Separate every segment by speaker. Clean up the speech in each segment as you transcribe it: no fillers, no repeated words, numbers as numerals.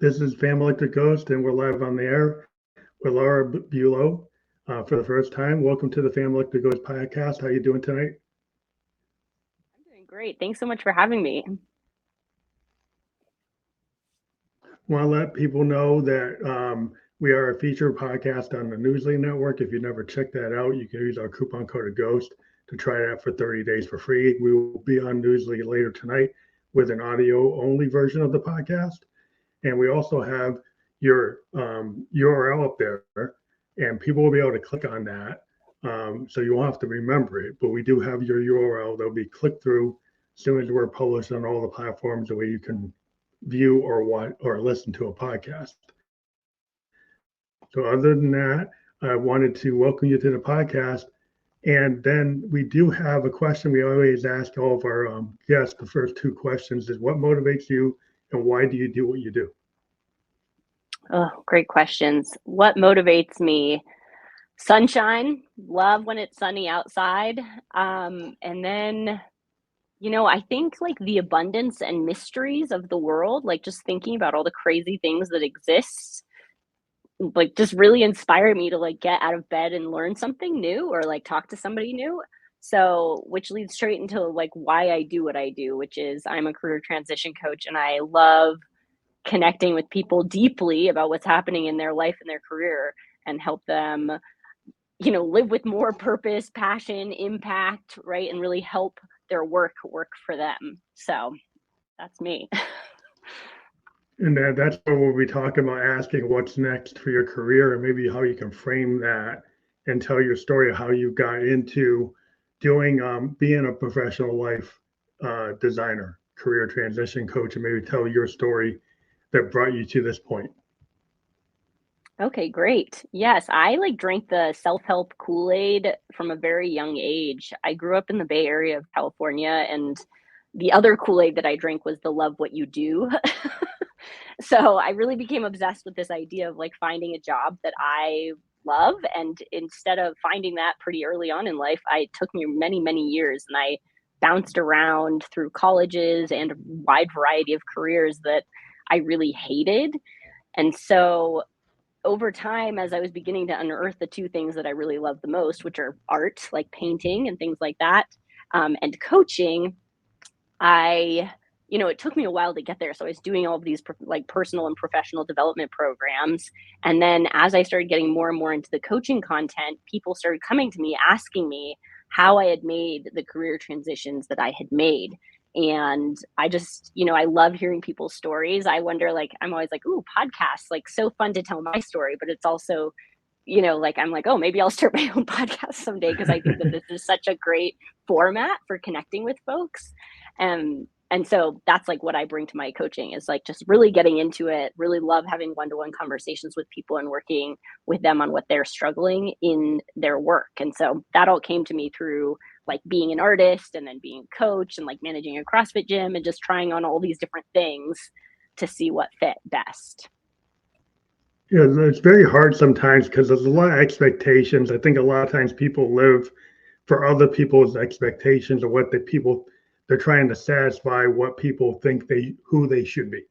Speaker 1: This is Family Like the Ghost, and we're live on the air with Lara Buelow for the first time. Welcome to the Family Like the Ghost podcast. How you doing tonight?
Speaker 2: I'm doing great. Thanks so much for having me.
Speaker 1: Want to let people know that we are a featured podcast on the Newsly Network. If you never checked that out, you can use our coupon code GHOST to try it out for 30 days for free. We will be on Newsly later tonight with an audio only version of the podcast. And we also have your URL up there, and people will be able to click on that. So you won't have to remember it, but we do have your URL. There'll be click through as soon as we're published on all the platforms the way you can view or watch or listen to a podcast. So other than that, I wanted to welcome you to the podcast. And then we do have a question we always ask all of our guests. The first two questions is what motivates you and why do you do what you do?
Speaker 2: Oh, great questions. What motivates me? Sunshine. Love when it's sunny outside. And then, I think like the abundance and mysteries of the world, like just thinking about all the crazy things that exist, like just really inspire me to like get out of bed and learn something new or like talk to somebody new. So, which leads straight into like why I do what I do, which is I'm a career transition coach and I love connecting with people deeply about what's happening in their life and their career and help them, live with more purpose, passion, impact, right? And really help their work for them. So that's me.
Speaker 1: And that's what we'll be talking about, asking what's next for your career and maybe how you can frame that and tell your story of how you got into doing being a professional life designer, career transition coach, and maybe tell your story that brought you to this point.
Speaker 2: Okay, great. Yes, I like drank the self-help Kool-Aid from a very young age. I grew up in the Bay Area of California, and the other Kool-Aid that I drank was the love what you do. So I really became obsessed with this idea of like finding a job that I love. And instead of finding that pretty early on in life, it took me many, many years and I bounced around through colleges and a wide variety of careers that I really hated. And so over time, as I was beginning to unearth the two things that I really love the most, which are art, like painting and things like that, and coaching, it took me a while to get there. So I was doing all of these like personal and professional development programs. And then as I started getting more and more into the coaching content, people started coming to me asking me how I had made the career transitions that I had made. And I just, I love hearing people's stories. I wonder, like, I'm always like, ooh, podcasts, like so fun to tell my story, but it's also, like I'm like, oh, maybe I'll start my own podcast someday because I think that this is such a great format for connecting with folks. And so that's like what I bring to my coaching is like just really getting into it, really love having one-to-one conversations with people and working with them on what they're struggling in their work. And so that all came to me through like being an artist and then being a coach and like managing a CrossFit gym and just trying on all these different things to see what fit best.
Speaker 1: Yeah, it's very hard sometimes because there's a lot of expectations. I think a lot of times people live for other people's expectations or what the people they're trying to satisfy what people think they who they should be
Speaker 2: Oh,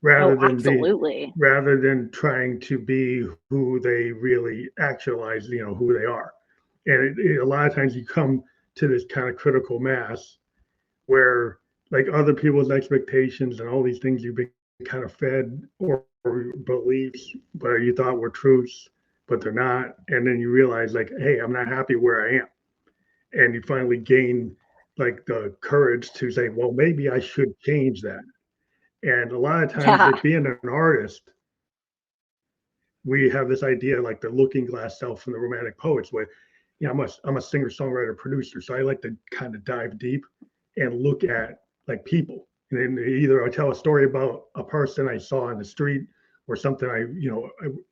Speaker 1: rather than be
Speaker 2: absolutely.
Speaker 1: rather than trying to be who they really actualize, who they are. And a lot of times you come to this kind of critical mass where like other people's expectations and all these things you've been kind of fed or beliefs, but you thought were truths, but they're not. And then you realize like, hey, I'm not happy where I am. And you finally gain like the courage to say, well, maybe I should change that. And a lot of times,
Speaker 2: Yeah.
Speaker 1: like being an artist, we have this idea like the looking glass self from the romantic poets where I'm a singer songwriter producer, so I like to kind of dive deep and look at like people, and then either I tell a story about a person I saw on the street or something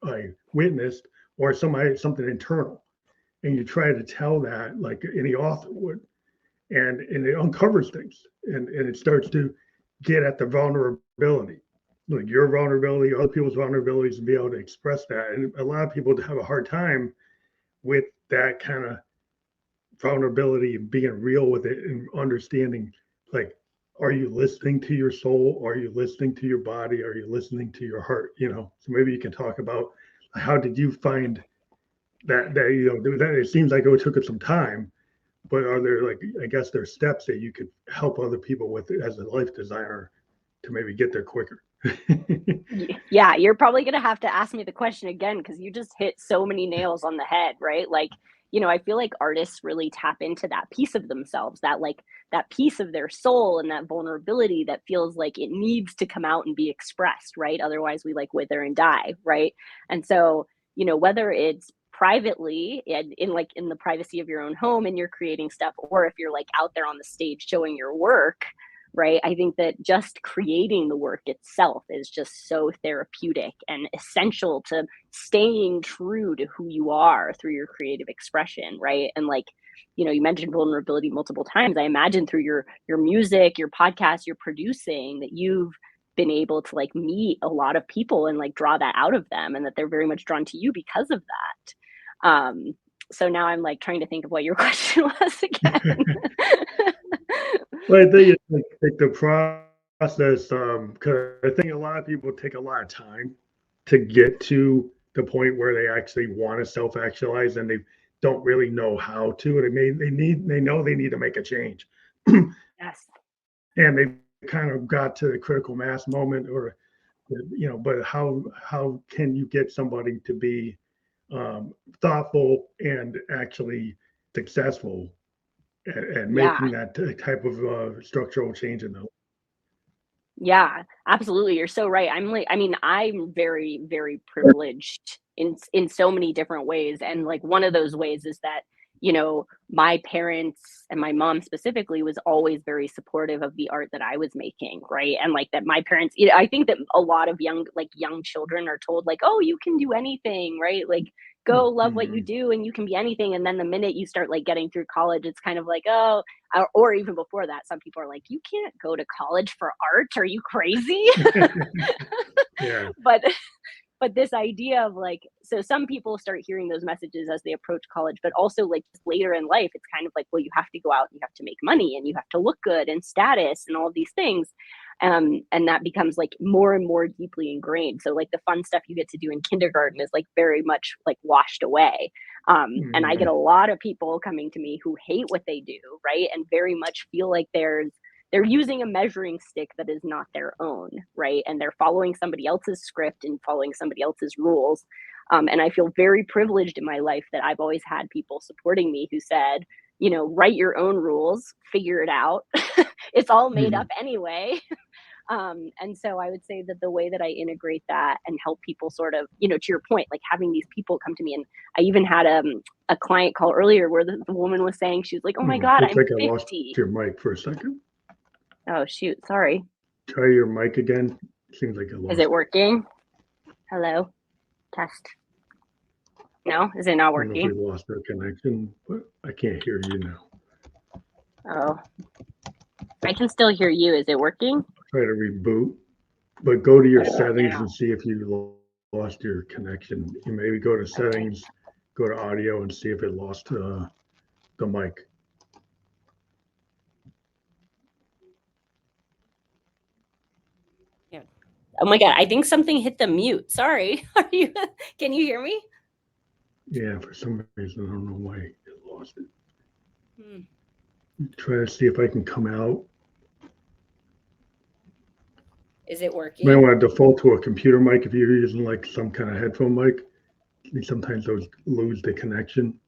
Speaker 1: I witnessed or something internal, and you try to tell that like any author would, and it uncovers things, and it starts to get at the vulnerability, like your vulnerability, other people's vulnerabilities, and be able to express that. And a lot of people have a hard time with that kind of vulnerability and being real with it and understanding like, are you listening to your soul? Are you listening to your body? Are you listening to your heart? So maybe you can talk about how did you find that it seems like it took up some time, but are there, like, I guess there's steps that you could help other people with as a life designer to maybe get there quicker?
Speaker 2: Yeah, you're probably gonna have to ask me the question again because you just hit so many nails on the head, right? Like, I feel like artists really tap into that piece of themselves, that piece of their soul and that vulnerability that feels like it needs to come out and be expressed, right? Otherwise we like wither and die, right? And so, whether it's privately and in the privacy of your own home and you're creating stuff, or if you're like out there on the stage showing your work, right? I think that just creating the work itself is just so therapeutic and essential to staying true to who you are through your creative expression, right? And like, you mentioned vulnerability multiple times. I imagine through your music, your podcast, your producing that you've been able to like meet a lot of people and like draw that out of them and that they're very much drawn to you because of that. So now I'm like trying to think of what your question was again.
Speaker 1: Well, I think it's like the process, because I think a lot of people take a lot of time to get to the point where they actually want to self-actualize, and they don't really know how to. They know they need to make a change,
Speaker 2: Yes.
Speaker 1: and they kind of got to the critical mass moment, or but how can you get somebody to be thoughtful and actually successful at
Speaker 2: Yeah.
Speaker 1: making that type of structural change in the.
Speaker 2: Yeah, absolutely. You're so right. I mean, I'm very, very privileged in so many different ways. And like one of those ways is that, my parents and my mom specifically was always very supportive of the art that I was making, right? And like that my parents, I think that a lot of young children are told like, oh, you can do anything, right? Like go love what you
Speaker 1: Mhm.
Speaker 2: do and you can be anything. And then the minute you start like getting through college, it's kind of like, oh, or even before that, some people are like, "You can't go to college for art. Are you crazy?"
Speaker 1: Yeah.
Speaker 2: but but this idea of like, so some people start hearing those messages as they approach college, but also like just later in life, it's kind of like, well, you have to go out and you have to make money and you have to look good and status and all of these things. And that becomes like more and more deeply ingrained. So like the fun stuff you get to do in kindergarten is like very much like washed away. And I get
Speaker 1: Mhm.
Speaker 2: a lot of people coming to me who hate what they do, right? And very much feel like they're using a measuring stick that is not their own, right? And they're following somebody else's script and following somebody else's rules. And I feel very privileged in my life that I've always had people supporting me who said, write your own rules, figure it out. It's all made up
Speaker 1: Mhm.
Speaker 2: anyway. And so I would say that the way that I integrate that and help people sort of, to your point, like having these people come to me. And I even had a client call earlier where the woman was saying, she was like, oh my God,
Speaker 1: Looks
Speaker 2: I'm
Speaker 1: like I lost
Speaker 2: 50.
Speaker 1: your mic for a second.
Speaker 2: Oh, shoot. Sorry.
Speaker 1: Try your mic again. Seems like I
Speaker 2: Is it
Speaker 1: lost it.
Speaker 2: working? Hello? Test. No? Is it not
Speaker 1: I don't know if we
Speaker 2: working?
Speaker 1: lost our connection, but I can't hear you now.
Speaker 2: Oh, I can still hear you. Is it working?
Speaker 1: Try to reboot, but go to your
Speaker 2: What about
Speaker 1: settings and
Speaker 2: now?
Speaker 1: see if you lost your connection. You maybe go to
Speaker 2: Okay.
Speaker 1: settings, go to audio, and see if it lost the mic.
Speaker 2: Yeah. Oh my God. I think something hit the mute. Sorry. Are you, can you hear me?
Speaker 1: Yeah, for some reason, I don't know why it lost it.
Speaker 2: Hmm.
Speaker 1: Try to see if I can come out.
Speaker 2: Is it
Speaker 1: You might
Speaker 2: working?
Speaker 1: want to default to a computer mic if you're using like some kind of headphone mic. Sometimes those lose the connection.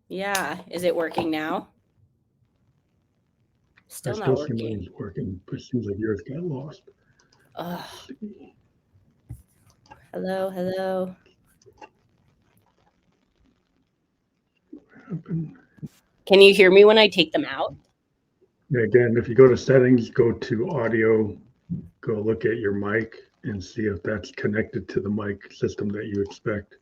Speaker 2: Yeah. Is it working now?
Speaker 1: I
Speaker 2: Still not
Speaker 1: still see
Speaker 2: working.
Speaker 1: mine's working, but it seems like yours got lost.
Speaker 2: Oh,
Speaker 1: Let's see
Speaker 2: hello. Hello.
Speaker 1: what happened.
Speaker 2: Can you hear me when I take them out?
Speaker 1: Yeah, again, if you go to settings, go to audio, go look at your mic and see if that's connected to the mic system that you expect.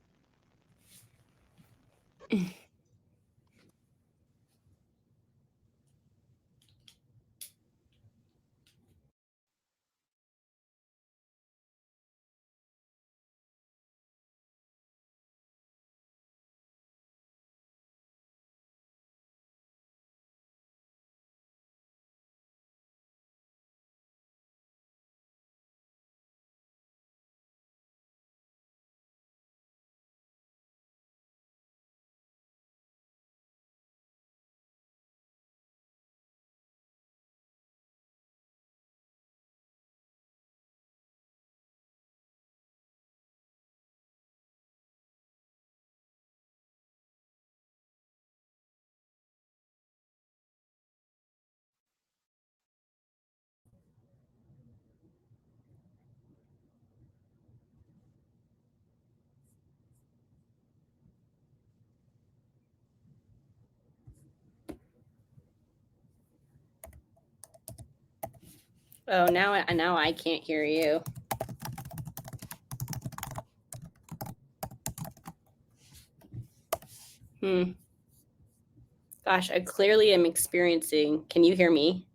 Speaker 2: Oh, now I can't hear you. Hmm. Gosh, I clearly am experiencing. Can you hear me?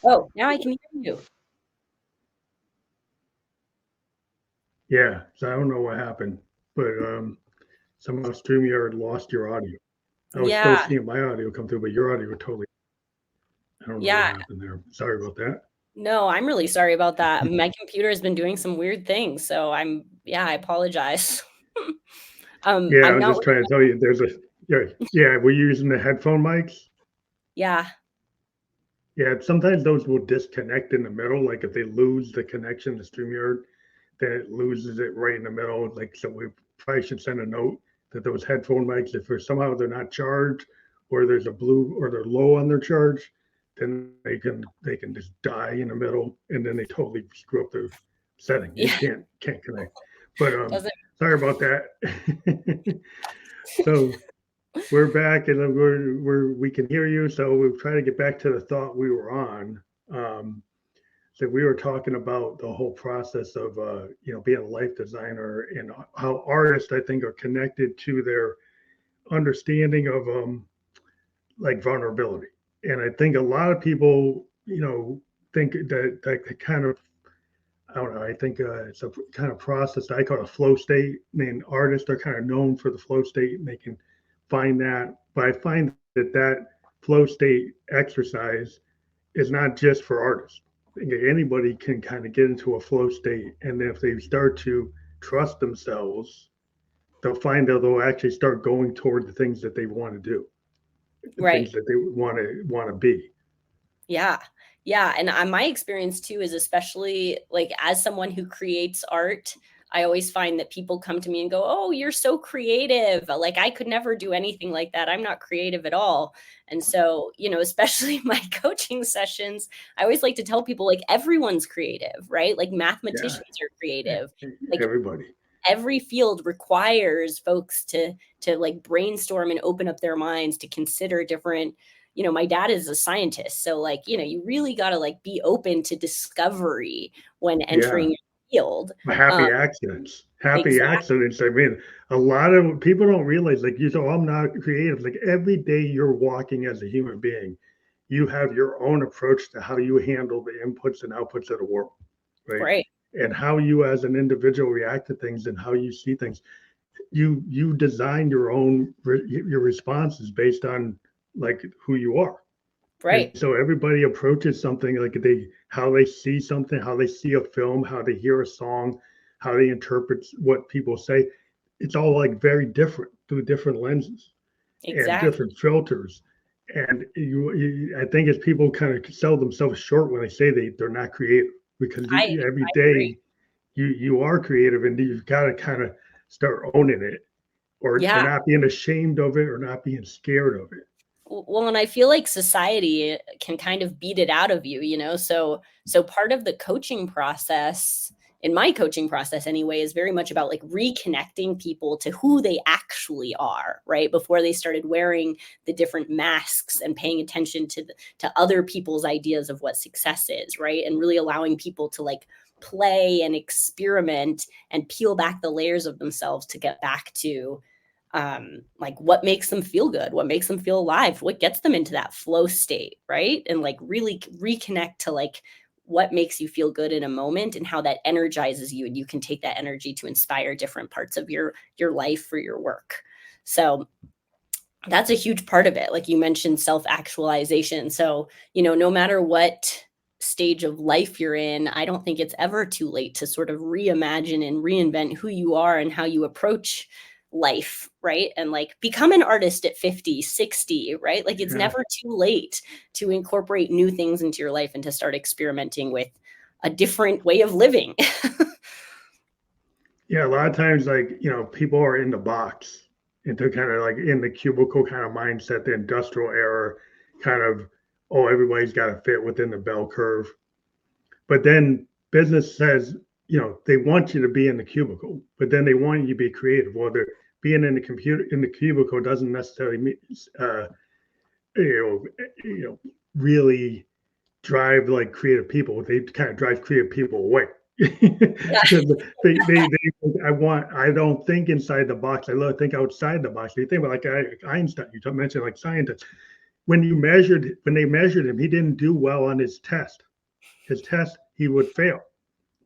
Speaker 2: Oh, now I can hear you.
Speaker 1: Yeah, so I don't know what happened, but somehow StreamYard lost your audio. I was still
Speaker 2: Yeah,
Speaker 1: seeing my audio come through, but your audio totally. I don't know what
Speaker 2: yeah.
Speaker 1: happened there. Sorry about that.
Speaker 2: No, I'm really sorry about that. My computer has been doing some weird things, so yeah, I apologize.
Speaker 1: Yeah, I
Speaker 2: I'm
Speaker 1: was
Speaker 2: not.
Speaker 1: just trying to tell you. There's a yeah. We're using the headphone mics.
Speaker 2: Yeah,
Speaker 1: Yeah, sometimes those will disconnect in the middle. Like if they lose the connection to StreamYard, then it loses it right in the middle. Like so, we probably should send a note that those headphone mics, if somehow they're not charged, or there's a blue, or they're low on their charge, then they can just die in the middle, and then they totally screw up the setting. You
Speaker 2: yeah.
Speaker 1: can't connect. But
Speaker 2: Doesn't.
Speaker 1: sorry about that. So we're back and we can hear you. So we'll try to get back to the thought we were on. Um, so we were talking about the whole process of being a life designer and how artists I think are connected to their understanding of like vulnerability. And I think a lot of people think that kind of I don't know. I think it's a kind of process that I call a flow state. And artists are kind of known for the flow state, and they can find that. But I find that flow state exercise is not just for artists. I think anybody can kind of get into a flow state, and then if they start to trust themselves, they'll find that they'll actually start going toward the things that they want to do, the
Speaker 2: Right.
Speaker 1: things that they want to be.
Speaker 2: Yeah. Yeah, and my experience too is, especially like as someone who creates art, I always find that people come to me and go, "Oh, you're so creative. Like I could never do anything like that. I'm not creative at all." And so, especially my coaching sessions, I always like to tell people like everyone's creative, right? Like
Speaker 1: Yeah,
Speaker 2: mathematicians are creative. Like
Speaker 1: everybody.
Speaker 2: every field requires folks to like brainstorm and open up their minds to consider different. My dad is a scientist, so like, you really got to like be open to discovery when
Speaker 1: Yeah,
Speaker 2: entering your field. um
Speaker 1: happy accidents. Happy
Speaker 2: exactly.
Speaker 1: accidents. I mean, a lot of people don't realize, like you say, oh, I'm not creative. Like every day you're walking as a human being, you have your own approach to how you handle the inputs and outputs of the world, right?
Speaker 2: Right.
Speaker 1: And how you as an individual react to things and how you see things. You design your responses based on like who you are. And
Speaker 2: Right.
Speaker 1: so everybody approaches something like how they see something, how they see a film, how they hear a song, how they interpret what people say. It's all like very different through different lenses and
Speaker 2: Exactly.
Speaker 1: different filters. And I think as people kind of sell themselves short when they say they're not creative, because every
Speaker 2: I agree.
Speaker 1: day you are creative, and you've got to kind of start owning it, or
Speaker 2: Yeah.
Speaker 1: not being ashamed of it, or not being scared of it.
Speaker 2: Well, and I feel like society can kind of beat it out of you. So part of the coaching process, in my coaching process anyway, is very much about like reconnecting people to who they actually are, right? Before they started wearing the different masks and paying attention to other people's ideas of what success is, right? And really allowing people to like play and experiment and peel back the layers of themselves to get back to like what makes them feel good, what makes them feel alive, what gets them into that flow state, right? And like really reconnect to like what makes you feel good in a moment and how that energizes you, and you can take that energy to inspire different parts of your life for your work. So that's a huge part of it. Like you mentioned, self actualization. So no matter what stage of life you're in, I don't think it's ever too late to sort of reimagine and reinvent who you are and how you approach life, right? And like become an artist at 50, 60, right? Like it's
Speaker 1: Yeah.
Speaker 2: never too late to incorporate new things into your life and to start experimenting with a different way of living.
Speaker 1: Yeah, a lot of times, like, people are in the box, and they're kind of like in the cubicle kind of mindset, the industrial era kind of, oh, everybody's got to fit within the bell curve. But then business says, they want you to be in the cubicle, but then they want you to be creative. Well, they're being in the cubicle doesn't necessarily mean, you really drive like creative people. They kind of drive creative people away. Because I don't think inside the box. I love to think outside the box. You think about like Einstein, you mentioned like scientists. When they measured him, he didn't do well on his test. He would fail.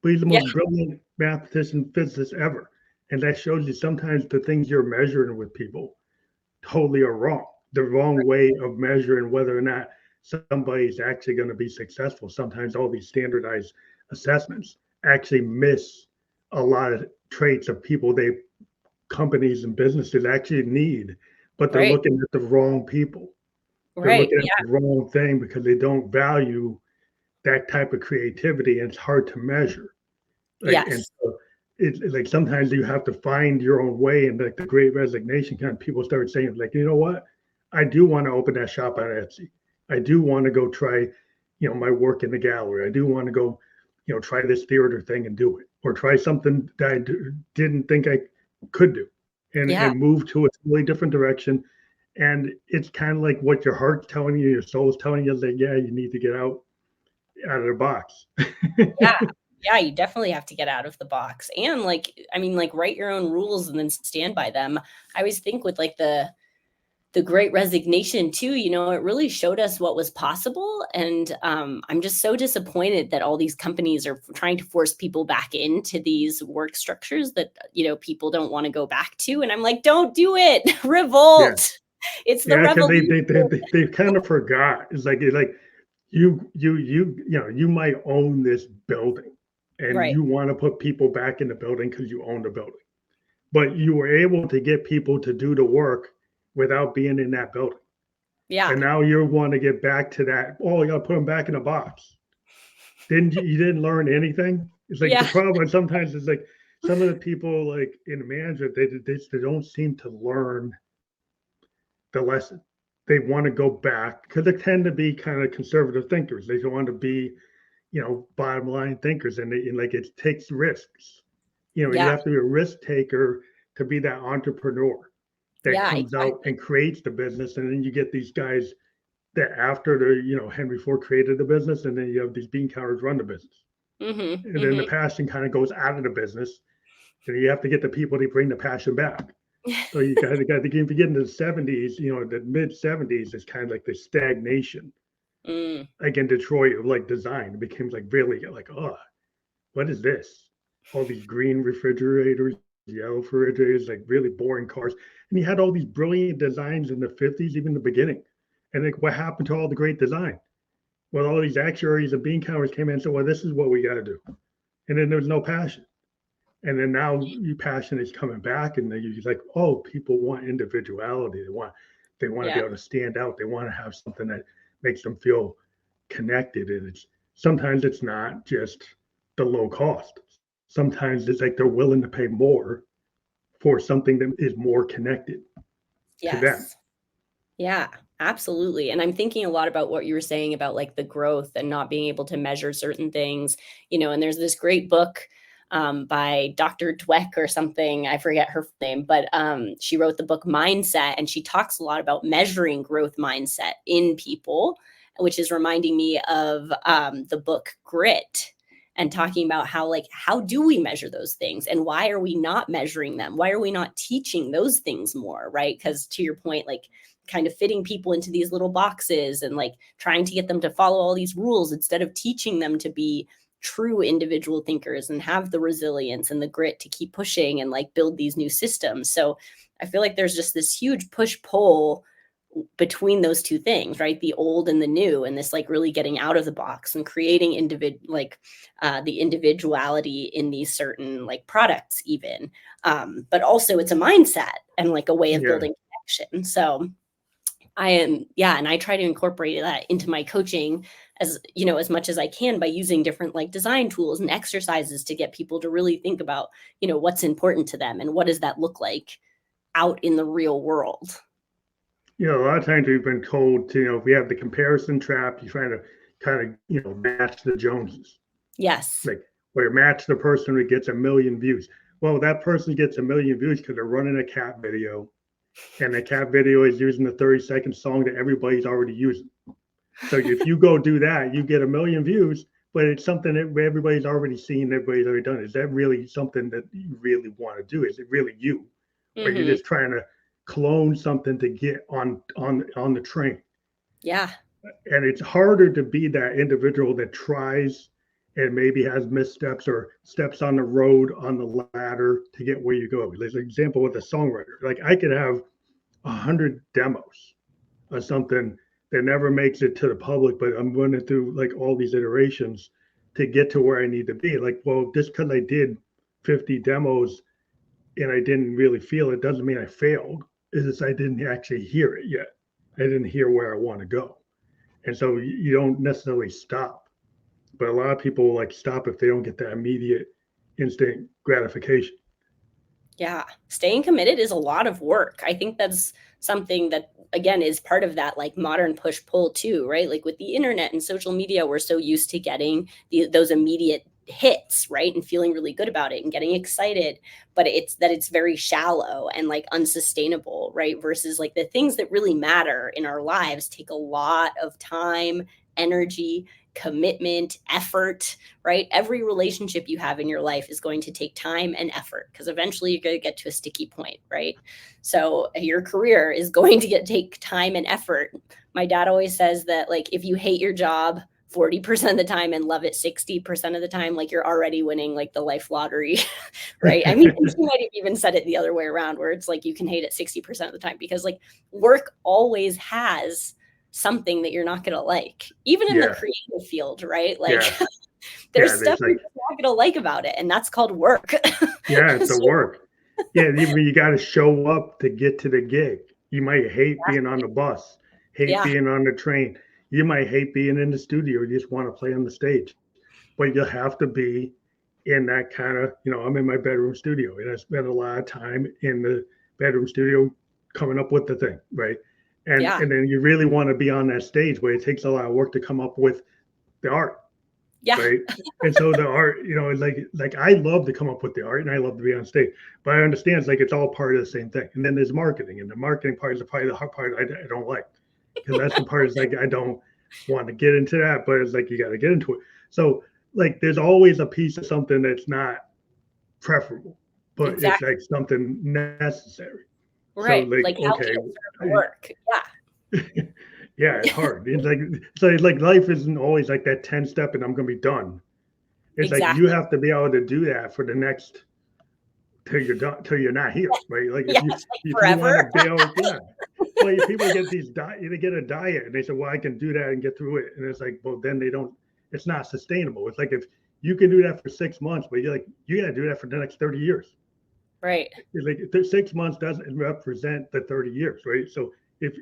Speaker 1: But he's the
Speaker 2: Yeah.
Speaker 1: most brilliant mathematician, physicist ever. And that shows you sometimes the things you're measuring with people totally are wrong. The wrong way of measuring whether or not somebody's actually going to be successful. Sometimes all these standardized assessments actually miss a lot of traits of people companies and businesses actually need, but they're
Speaker 2: Right.
Speaker 1: looking at the wrong people. They're
Speaker 2: Right.
Speaker 1: looking at
Speaker 2: Yeah.
Speaker 1: the wrong thing because they don't value that type of creativity, and it's hard to measure. And
Speaker 2: Yes.
Speaker 1: so it's like sometimes you have to find your own way. And like the Great Resignation, kind of people start saying, like, you know what? I do want to open that shop on Etsy. I do want to go try, my work in the gallery. I do want to go, try this theater thing and do it, or try something that I didn't think I could do,
Speaker 2: Yeah.
Speaker 1: and move to a totally different direction. And it's kind of like what your heart's telling you, your soul's telling you, like, yeah, you need to get out of the box.
Speaker 2: Yeah. Yeah, you definitely have to get out of the box. And like, I mean, like write your own rules and then stand by them. I always think with like the Great Resignation too, it really showed us what was possible. And I'm just so disappointed that all these companies are trying to force people back into these work structures that, people don't want to go back to. And I'm like, don't do it.
Speaker 1: Yeah.
Speaker 2: Revolt. It's the
Speaker 1: Yeah, because
Speaker 2: revolution.
Speaker 1: they kind of forgot. It's like you might own this building, and
Speaker 2: Right.
Speaker 1: you want to put people back in the building because you own the building, but you were able to get people to do the work without being in that building,
Speaker 2: Yeah.
Speaker 1: and now you want to get back to that. Oh, you got to put them back in a box. Didn't you? You didn't learn anything. It's like the
Speaker 2: Yeah.
Speaker 1: problem. Sometimes it's like some of the people like in management, they don't seem to learn the lesson. They want to go back because they tend to be kind of conservative thinkers. They don't want to be, bottom line thinkers, and like it takes risks. You
Speaker 2: Yeah.
Speaker 1: have to be a risk taker to be that entrepreneur that
Speaker 2: Yeah.
Speaker 1: comes out
Speaker 2: Exactly.
Speaker 1: and creates the business, and then you get these guys that after the Henry Ford created the business, and then you have these bean counters run the business,
Speaker 2: Mm-hmm.
Speaker 1: and then the
Speaker 2: Mm-hmm.
Speaker 1: passion kind of goes out of the business, and you have to get the people to bring the passion back. So you got if you get into the 70s, the mid 70s is kind of like the stagnation.
Speaker 2: Mm.
Speaker 1: Like in Detroit, of like design, it became like really like, oh, what is this? All these green refrigerators, yellow refrigerators, like really boring cars. And you had all these brilliant designs in the 50s, even the beginning. And like what happened to all the great design? Well, all these actuaries and bean counters came in and said, well, this is what we got to do. And then there was no passion. And then now your passion is coming back, and then you're like, oh, people want individuality. They want to be
Speaker 2: Yeah.
Speaker 1: able to stand out. They want to have something that makes them feel connected. And it's sometimes it's not just the low cost. Sometimes it's like they're willing to pay more for something that is more connected to them.
Speaker 2: Yes. Yeah, absolutely. And I'm thinking a lot about what you were saying about like the growth and not being able to measure certain things, and there's this great book by Dr. Dweck or something. I forget her name, but she wrote the book Mindset, and she talks a lot about measuring growth mindset in people, which is reminding me of the book Grit, and talking about how do we measure those things and why are we not measuring them? Why are we not teaching those things more? Right. Because to your point, like kind of fitting people into these little boxes and like trying to get them to follow all these rules instead of teaching them to be true individual thinkers and have the resilience and the grit to keep pushing and like build these new systems. So I feel like there's just this huge push pull between those two things, right? The old and the new, and this like really getting out of the box and creating the individuality in these certain like products even. But also it's a mindset and like a way of
Speaker 1: Yeah.
Speaker 2: building connection. So and I try to incorporate that into my coaching as, as much as I can by using different like design tools and exercises to get people to really think about, what's important to them and what does that look like out in the real world.
Speaker 1: A lot of times we've been told to, if we have the comparison trap, you're trying to kind of, match the Joneses.
Speaker 2: Yes.
Speaker 1: Like, where match the person who gets 1 million views. Well, that person gets 1 million views because they're running a cat video, and the cat video is using the 30-second song that everybody's already using. So if you go do that, you get 1 million views, but it's something that everybody's already seen, everybody's already done. Is that really something that you really want to do? Is it really you? Or you're just trying to clone something to get on the train?
Speaker 2: Yeah.
Speaker 1: And it's harder to be that individual that tries and maybe has missteps or steps on the road on the ladder to get where you go. There's an example with a songwriter. Like, I could have 100 demos of something that never makes it to the public, but I'm running through like all these iterations to get to where I need to be. Like, well, just because I did 50 demos and I didn't really feel it doesn't mean I failed. It's just I didn't actually hear it yet. I didn't hear where I want to go. And so you don't necessarily stop. But a lot of people like stop if they don't get that immediate instant gratification.
Speaker 2: Yeah. Staying committed is a lot of work. I think that's something that, again, is part of that like modern push pull too, right? Like with the internet and social media, we're so used to getting those immediate hits, right? And feeling really good about it and getting excited, but it's very shallow and like unsustainable, right? Versus like the things that really matter in our lives take a lot of time, energy, commitment, effort, right? Every relationship you have in your life is going to take time and effort because eventually you're going to get to a sticky point, right? So your career is going to take time and effort. My dad always says that like if you hate your job 40% of the time and love it 60% of the time, like you're already winning like the life lottery, right? I mean, and she might have even said it the other way around where it's like you can hate it 60% of the time because like work always has something that you're not going to like, even in the creative field, right? Like there's stuff you're not going to like about it, and that's called work.
Speaker 1: It's the work. You got to show up to get to the gig. You might hate being on the bus, hate being on the train. You might hate being in the studio. You just want to play on the stage, but you have to be in that kind of, I'm in my bedroom studio and I spend a lot of time in the bedroom studio coming up with the thing, right? And then you really want to be on that stage where it takes a lot of work to come up with the art.
Speaker 2: Yeah.
Speaker 1: Right. And so the art, like I love to come up with the art and I love to be on stage, but I understand it's like it's all part of the same thing. And then there's marketing, and the marketing part is probably the hard part I don't like, because that's the part is like I don't want to get into that, but it's like you got to get into it. So like there's always a piece of something that's not preferable, but it's like something necessary.
Speaker 2: Right.
Speaker 1: So
Speaker 2: like how can it work?
Speaker 1: Yeah, it's hard. It's like life isn't always like that 10 step and I'm gonna be done. It's like you have to be able to do that for the next till you're done, till you're not here, right? Like if you want to be able, Well, people get they get a diet and they say, well, I can do that and get through it, and it's like, well, then it's not sustainable. It's like if you can do that for 6 months, but you got to do that for the next 30 years.
Speaker 2: Right.
Speaker 1: It's like 6 months doesn't represent the 30 years, right? So if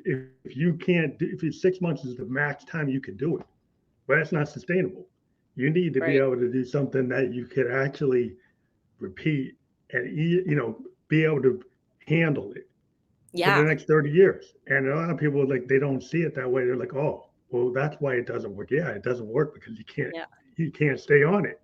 Speaker 1: you can't do, if 6 months is the max time you can do it, but that's not sustainable. You need to be able to do something that you could actually repeat and be able to handle it for the next 30 years. And a lot of people they don't see it that way. They're like, oh, well, that's why it doesn't work. Yeah, it doesn't work because you can't stay on it.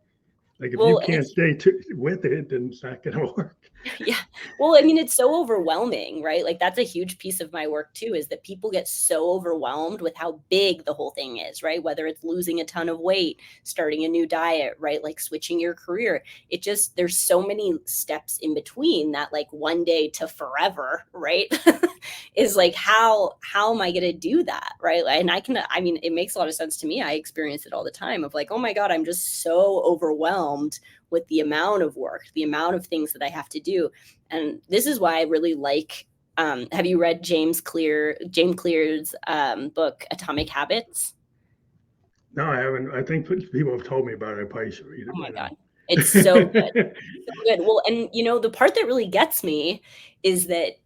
Speaker 1: Like if you can't stay with it, then it's not going to work.
Speaker 2: Yeah. Well, I mean, it's so overwhelming, right? Like that's a huge piece of my work too, is that people get so overwhelmed with how big the whole thing is, right? Whether it's losing a ton of weight, starting a new diet, right? Like switching your career. There's so many steps in between that like one day to forever, right? Is like, how am I going to do that? Right. And it makes a lot of sense to me. I experience it all the time of like, oh my God, I'm just so overwhelmed with the amount of work, the amount of things that I have to do. And this is why I really like Have you read James Clear's book, Atomic Habits?
Speaker 1: No, I haven't. I think people have told me about it. I probably should read it
Speaker 2: Oh
Speaker 1: by
Speaker 2: my God.
Speaker 1: now.
Speaker 2: It's so good. So good. Well, and the part that really gets me is that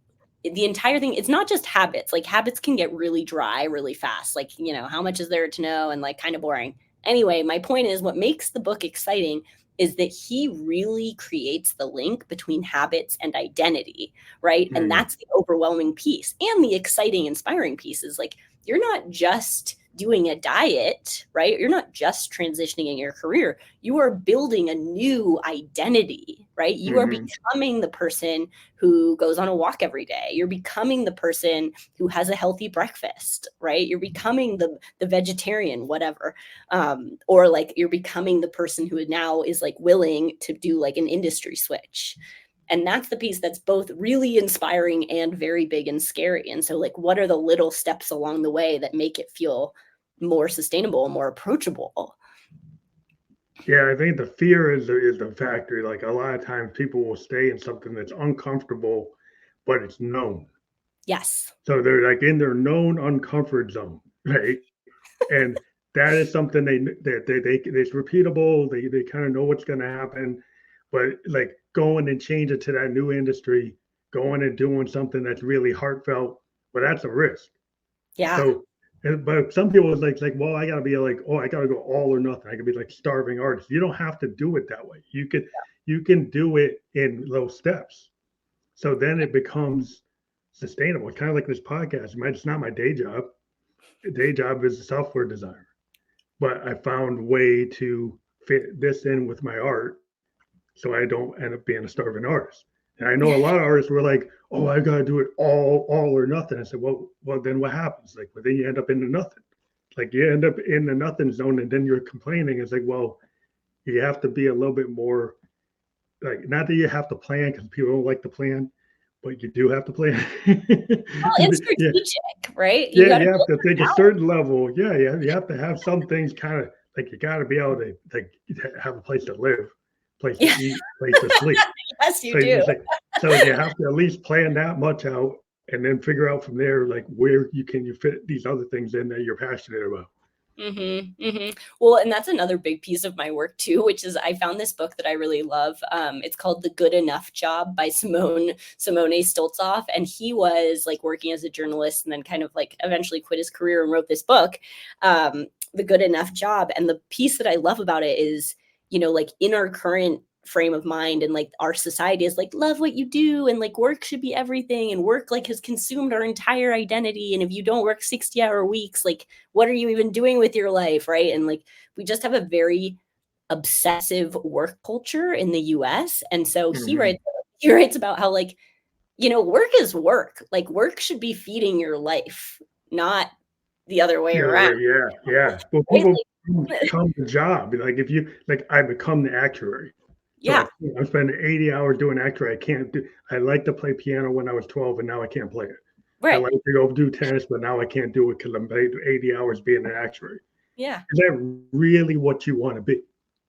Speaker 2: the entire thing, it's not just habits. Like habits can get really dry really fast. Like, how much is there to know, and like kind of boring. Anyway, my point is what makes the book exciting is that he really creates the link between habits and identity, right? And
Speaker 1: Mm,
Speaker 2: that's the overwhelming piece. And the exciting, inspiring piece is like, you're not just doing a diet, right? You're not just transitioning in your career. You are building a new identity, right? You are
Speaker 1: mhm.
Speaker 2: becoming the person who goes on a walk every day. You're becoming the person who has a healthy breakfast, right? You're becoming the vegetarian, whatever. Or like you're becoming the person who now is like willing to do like an industry switch. And that's the piece that's both really inspiring and very big and scary. And so like, what are the little steps along the way that make it feel more sustainable, more approachable?
Speaker 1: Yeah, I think the fear is the factor. Like a lot of times, people will stay in something that's uncomfortable, but it's known.
Speaker 2: Yes.
Speaker 1: So they're like in their known uncomfort zone, right? And that is something it's repeatable. They kind of know what's going to happen, but like going and changing to that new industry, going and doing something that's really heartfelt, but that's a risk.
Speaker 2: Yeah.
Speaker 1: So, but some people is like, well, I gotta be like, oh, I gotta go all or nothing. I could be like starving artist. You don't have to do it that way. You can do it in little steps. So then it becomes sustainable. It's kind of like this podcast. It's not my day job. The day job is a software designer, but I found a way to fit this in with my art so I don't end up being a starving artist. And I know a lot of artists were like, "Oh, I got to do it all or nothing." I said, "Well, then what happens? Like, well, then you end up into nothing. Like, you end up in the nothing zone, and then you're complaining. It's like, well, you have to be a little bit more like, not that you have to plan because people don't like to plan, but you do have to plan.
Speaker 2: Well, it's
Speaker 1: Yeah,
Speaker 2: strategic, right? You
Speaker 1: yeah,
Speaker 2: got to
Speaker 1: you have
Speaker 2: build
Speaker 1: to think a
Speaker 2: it out.
Speaker 1: certain level. Yeah, you have to have some things kind of like you got to be able to like have a place to live, place to
Speaker 2: Yeah.
Speaker 1: eat, place to sleep.
Speaker 2: Yes, you
Speaker 1: So
Speaker 2: do.
Speaker 1: it's like so you have to at least plan that much out and then figure out from there like where you fit these other things in that you're passionate about.
Speaker 2: Well, and that's another big piece of my work too, which is I found this book that I really love. It's called The Good Enough Job by Simone Stoltzoff, and he was like working as a journalist and then kind of like eventually quit his career and wrote this book, The Good Enough Job. And the piece that I love about it is, like in our current frame of mind and like our society is like love what you do and like work should be everything and work like has consumed our entire identity, and if you don't work 60-hour weeks, like what are you even doing with your life, right? And like we just have a very obsessive work culture in the US. And so
Speaker 1: Mm-hmm.
Speaker 2: he writes about how like, work is work. Like work should be feeding your life, not the other way around.
Speaker 1: Yeah. Well,
Speaker 2: Right?
Speaker 1: people
Speaker 2: Like,
Speaker 1: become the job. Like if you like, I become the actuary. So
Speaker 2: yeah,
Speaker 1: I'm spending 80 hours doing actuary. I can't do. I like to play piano when I was 12, and now I can't play it. I
Speaker 2: right.
Speaker 1: like to go do tennis, but now I can't do it because I'm paid 80 hours being an actuary.
Speaker 2: Yeah,
Speaker 1: Is that really what you want to be? And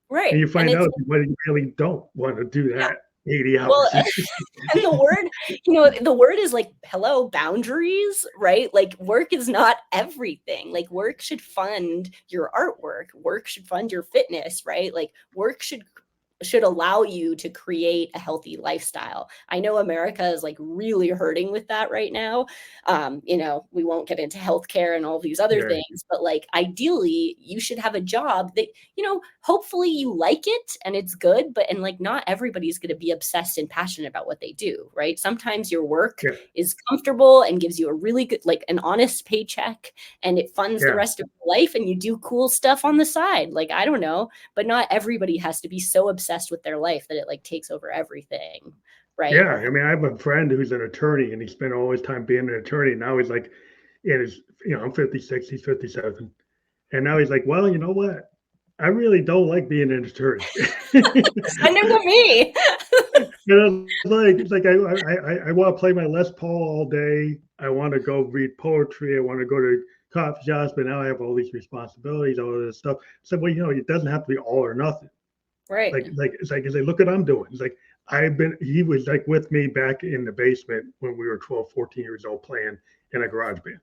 Speaker 2: right.
Speaker 1: you
Speaker 2: And
Speaker 1: find out you really don't want to do
Speaker 2: yeah.
Speaker 1: that 80
Speaker 2: Well,
Speaker 1: hours.
Speaker 2: and the word is like, hello, boundaries, right? Like work is not everything. Like work should fund your artwork. Work should fund your fitness, right? Like work should allow you to create a healthy lifestyle. I know America is like really hurting with that right now. We won't get into healthcare and all these other
Speaker 1: Yeah,
Speaker 2: things, but like ideally, you should have a job that, hopefully you like it and it's good, but and like not everybody's going to be obsessed and passionate about what they do, right? Sometimes your work
Speaker 1: yeah,
Speaker 2: is comfortable and gives you a really good, like an honest paycheck, and it funds the
Speaker 1: yeah.
Speaker 2: rest of your life and you do cool stuff on the side. Like, I don't know, but not everybody has to be so obsessed with their life that it like takes over everything, right?
Speaker 1: Yeah, I mean, I have a friend who's an attorney, and he spent all his time being an attorney. Now he's like, in his, I'm 56, he's 57, and now he's like, well, you know what? I really don't like being an attorney.
Speaker 2: Send him to me.
Speaker 1: It's like I want to play my Les Paul all day. I want to go read poetry. I want to go to coffee shops, but now I have all these responsibilities, all of this stuff. So, well, it doesn't have to be all or nothing.
Speaker 2: Right.
Speaker 1: It's like, look what I'm doing. It's like he was like with me back in the basement when we were 12, 14 years old playing in a garage band.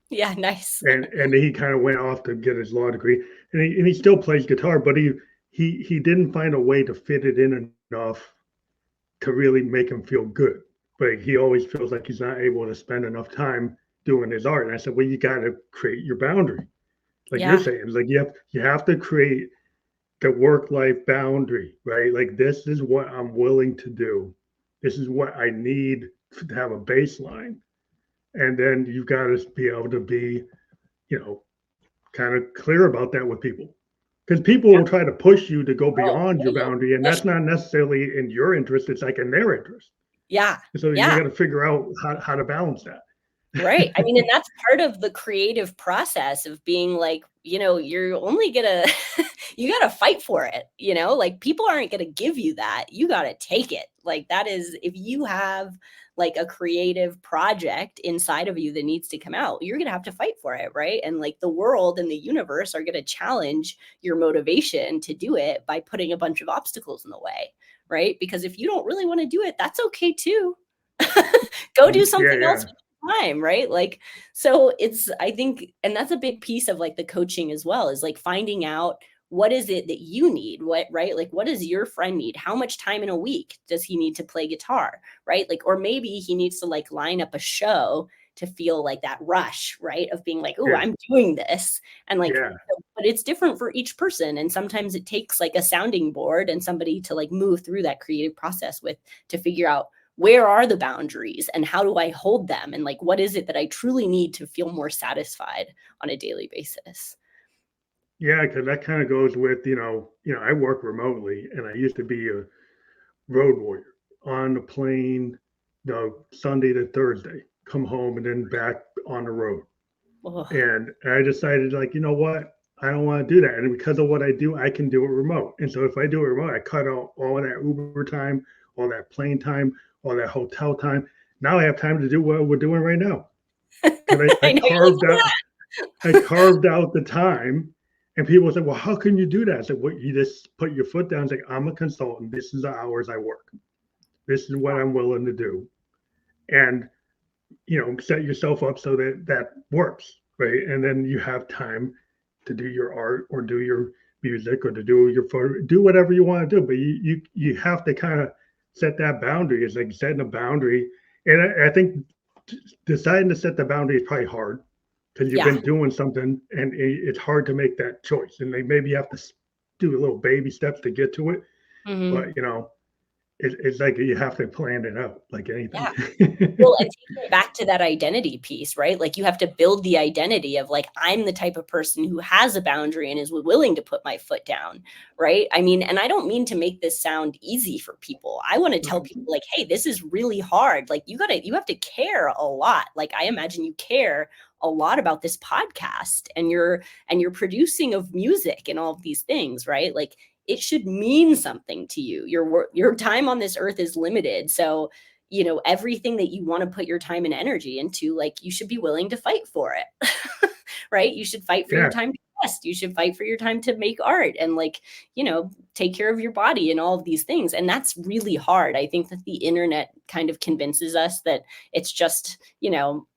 Speaker 2: Yeah, nice.
Speaker 1: And he kind of went off to get his law degree, and he still plays guitar, but he didn't find a way to fit it in enough to really make him feel good. But he always feels like he's not able to spend enough time doing his art. And I said, well, you got to create your boundary, like you're
Speaker 2: Yeah.
Speaker 1: saying. It's like you have to create the work-life boundary, right? Like this is what I'm willing to do. This is what I need to have a baseline. And then you've got to be able to be, you know, kind of clear about that with people. Because people will try to push you to go
Speaker 2: Oh,
Speaker 1: beyond your boundary, and that's not necessarily in your interest. It's like in their interest.
Speaker 2: yeah.
Speaker 1: So you
Speaker 2: Yeah.
Speaker 1: got to figure out how to balance that.
Speaker 2: Right. I mean, and that's part of the creative process of being like, you're only gonna, you gotta fight for it, like people aren't gonna give you that. You gotta take it. Like that is, if you have like a creative project inside of you that needs to come out, you're gonna have to fight for it. Right. And like the world and the universe are gonna challenge your motivation to do it by putting a bunch of obstacles in the way. Right. Because if you don't really want to do it, that's okay too. Go do something else time, right? Like, so I think, and that's a big piece of like the coaching as well, is like finding out what is it that you need, right? Like, what does your friend need? How much time in a week does he need to play guitar, right? Like, or maybe he needs to like line up a show to feel like that rush, right? Of being like, oh, I'm doing this. And like, but it's different for each person. And sometimes it takes like a sounding board and somebody to like move through that creative process with, to figure out, where are the boundaries and how do I hold them? And like, what is it that I truly need to feel more satisfied on a daily basis?
Speaker 1: Yeah, because that kind of goes with, I work remotely and I used to be a road warrior on the plane, Sunday to Thursday, come home and then back on the road. Oh. And I decided like, you know what? I don't want to do that. And because of what I do, I can do it remote. And so if I do it remote, I cut out all of that Uber time, all that plane time, all that hotel time. Now I have time to do what we're doing right now. I carved out the time, and people say, well, how can you do that? I said, well, you just put your foot down and say, I'm a consultant. This is the hours I work. This is what I'm willing to do. And, set yourself up so that works, right? And then you have time to do your art or do your music or to do your photo, do whatever you want to do. But you have to kind of set that boundary. It's like setting a boundary. And I think deciding to set the boundary is probably hard because you've been doing something and it's hard to make that choice. And maybe you have to do a little baby steps to get to it. Mm-hmm. But, it's like you have to plan it out like anything.
Speaker 2: Yeah. Well, and taking it back to that identity piece, right? Like you have to build the identity of like, I'm the type of person who has a boundary and is willing to put my foot down, right? I mean, and I don't mean to make this sound easy for people. I want to tell people like, hey, this is really hard. Like you have to care a lot. Like I imagine you care a lot about this podcast and you're producing of music and all of these things, right? Like it should mean something to you. Your time on this earth is limited. So, everything that you want to put your time and energy into, like you should be willing to fight for it, right? You should fight for your time to rest. You should fight for your time to make art and like, take care of your body and all of these things. And that's really hard. I think that the internet kind of convinces us that it's just,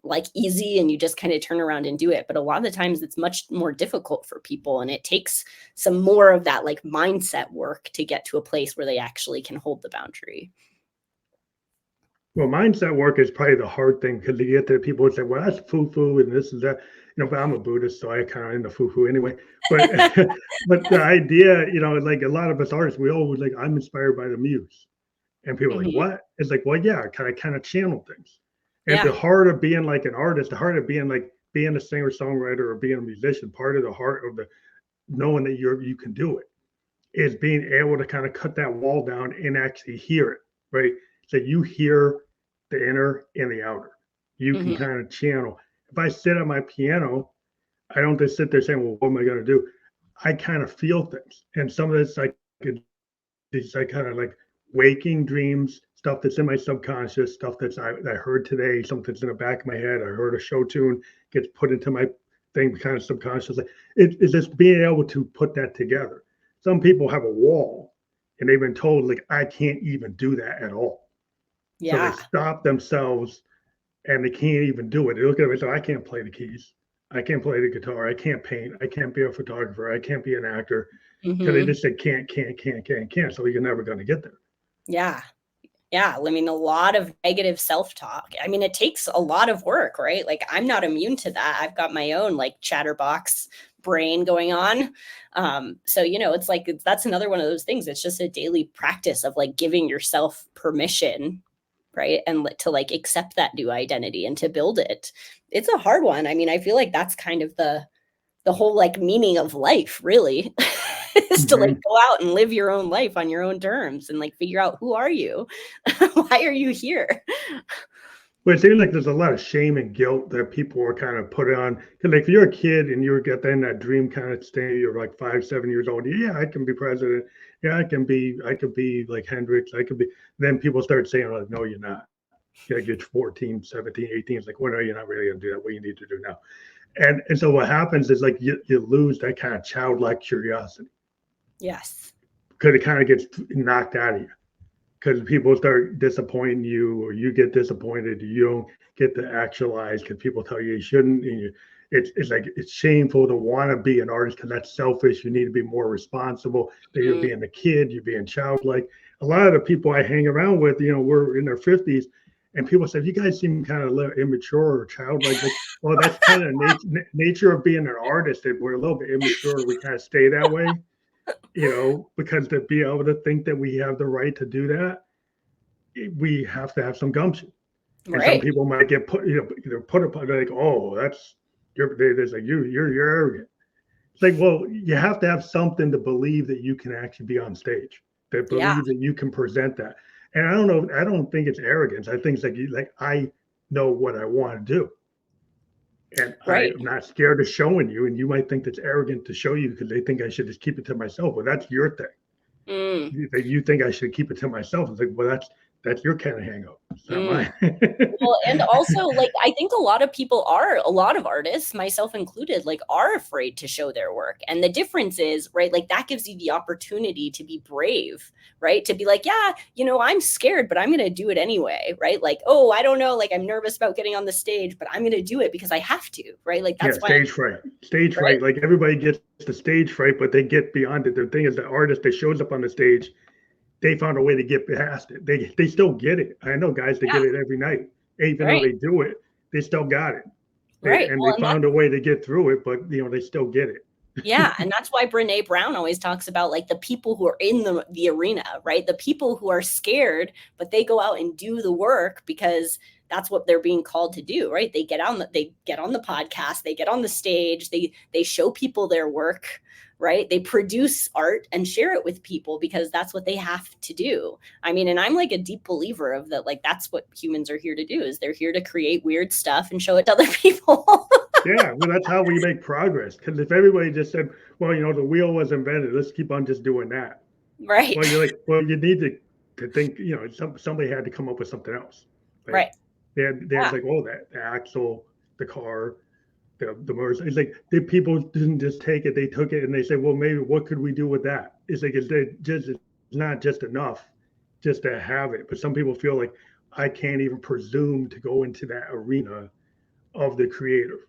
Speaker 2: like easy and you just kind of turn around and do it. But a lot of the times it's much more difficult for people. And it takes some more of that like mindset work to get to a place where they actually can hold the boundary.
Speaker 1: Well, mindset work is probably the hard thing because you get to people who say, well, that's foo-foo and this is that, but I'm a Buddhist, so I kind of in the foo-foo anyway. But but the idea, like a lot of us artists, we always like, I'm inspired by the muse. And people are like, what? It's like, well, yeah, I kind of channel things. And the heart of being like an artist, the heart of being like being a singer-songwriter or being a musician, part of the heart of the knowing that you can do it is being able to kind of cut that wall down and actually hear it, right? So you hear the inner and the outer. You can kind of channel. If I sit at my piano, I don't just sit there saying, well, what am I going to do? I kind of feel things. And some of it's like these like kind of like waking dreams, stuff that's in my subconscious, stuff that's I heard today, something that's in the back of my head. I heard a show tune, gets put into my thing kind of subconsciously. It's just being able to put that together. Some people have a wall and they've been told like I can't even do that at all. So they
Speaker 3: Yeah.
Speaker 1: stop themselves and they can't even do it. They look at it and say, I can't play the keys. I can't play the guitar. I can't paint. I can't be a photographer. I can't be an actor. Because they just said can't. So you're never going to get there.
Speaker 3: Yeah. Yeah. I mean, a lot of negative self-talk. I mean, it takes a lot of work, right? Like I'm not immune to that. I've got my own like chatterbox brain going on. So, you know, it's like, that's another one of those things. It's just a daily practice of like giving yourself permission, right? And to like accept that new identity and to build it. It's a hard one. I mean, I feel like that's kind of the whole like meaning of life, really. Is to like go out and live your own life on your own terms and like figure out, who are you? Why are you here?
Speaker 1: But it seems like there's a lot of shame and guilt that people are kind of put on. Because like if you're a kid and you're in that dream kind of state, you're like 5, 7 years old. Yeah, I can be president. Yeah, I could be like Hendrix. I could be. Then people start saying, like, no, you're not. You get 14, 17, 18. It's like, well, no, you're not really going to do that. What you need to do now. And so what happens is like you lose that kind of childlike curiosity.
Speaker 3: Yes.
Speaker 1: Because it kind of gets knocked out of you. Because people start disappointing you, or you get disappointed, you don't get to actualize because people tell you shouldn't. And it's like it's shameful to want to be an artist because that's selfish. You need to be more responsible. That you're being a kid, you're being childlike. A lot of the people I hang around with, we're in their 50s, and people say, "You guys seem kind of immature or childlike." Like, well, that's kind of nature of being an artist. That we're a little bit immature. We kind of stay that way. Because to be able to think that we have the right to do that, we have to have some gumption. And
Speaker 3: Right.
Speaker 1: some people might get put up like, oh, that's there's like you're arrogant. It's like, well, you have to have something to believe that you can actually be on stage, that believe that you can present that. And I don't think it's arrogance. I think it's like I know what I want to do. And
Speaker 3: Right.
Speaker 1: I'm not scared of showing you. And you might think that's arrogant to show you because they think I should just keep it to myself. Well, that's your thing. You think I should keep it to myself. It's like, well, that's your kind of hang up. It's not mine.
Speaker 3: Well, and also like, I think a lot of artists, myself included, like are afraid to show their work. And the difference is, right, like that gives you the opportunity to be brave, right? To be like, yeah, I'm scared, but I'm going to do it anyway, right? Like, oh, I don't know, like I'm nervous about getting on the stage, but I'm going to do it because I have to, right? Like that's why
Speaker 1: stage fright. Like everybody gets the stage fright, but they get beyond it. The thing is, the artist that shows up on the stage, they found a way to get past it. They still get it. I know guys that get it every night. Even though they do it, they still got it. They found a way to get through it, but they still get it.
Speaker 3: Yeah. And that's why Brene Brown always talks about like the people who are in the arena, right? The people who are scared, but they go out and do the work because that's what they're being called to do, right? They get on the podcast, they get on the stage, they show people their work, right? They produce art and share it with people because that's what they have to do. I mean, and I'm like a deep believer of that. Like, that's what humans are here to do, is they're here to create weird stuff and show it to other people.
Speaker 1: Yeah, well, that's how we make progress. Because if everybody just said, well, the wheel was invented, let's keep on just doing that.
Speaker 3: Right.
Speaker 1: Well, you're like, well, you need to think, somebody had to come up with something else.
Speaker 3: Right.
Speaker 1: There's like, oh, the axle, the car, the motors. It's like the people didn't just take it; they took it and they said, "Well, maybe what could we do with that?" It's like it's not just enough just to have it. But some people feel like I can't even presume to go into that arena of the creator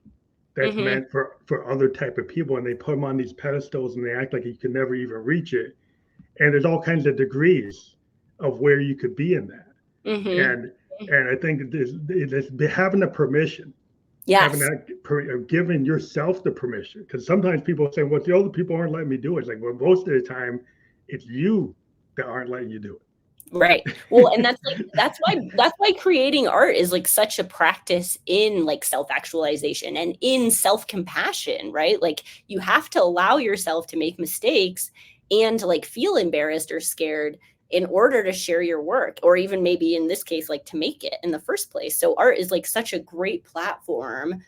Speaker 1: that's meant for other type of people, and they put them on these pedestals and they act like you can never even reach it. And there's all kinds of degrees of where you could be in that. And I think there's having the permission.
Speaker 3: Yes.
Speaker 1: Giving yourself the permission, because sometimes people say, well, the other people aren't letting me do it. It's like, well, most of the time it's you that aren't letting you do it.
Speaker 3: Right. Well, and that's why creating art is like such a practice in like self-actualization and in self-compassion, right? Like you have to allow yourself to make mistakes and to like feel embarrassed or scared in order to share your work, or even maybe in this case, like to make it in the first place. So art is like such a great platform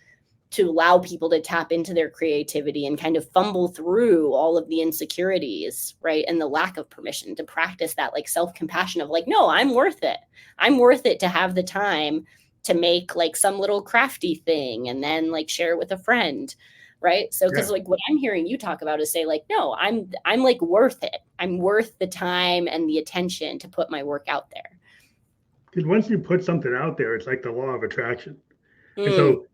Speaker 3: to allow people to tap into their creativity and kind of fumble through all of the insecurities, right? And the lack of permission to practice that like self-compassion of like, no, I'm worth it. I'm worth it to have the time to make like some little crafty thing and then like share it with a friend. right? So because
Speaker 1: Yeah.
Speaker 3: like what I'm hearing you talk about is say like, no, I'm like worth it. I'm worth the time and the attention to put my work out there.
Speaker 1: Because once you put something out there, it's like the law of attraction. And
Speaker 3: Mm,
Speaker 1: so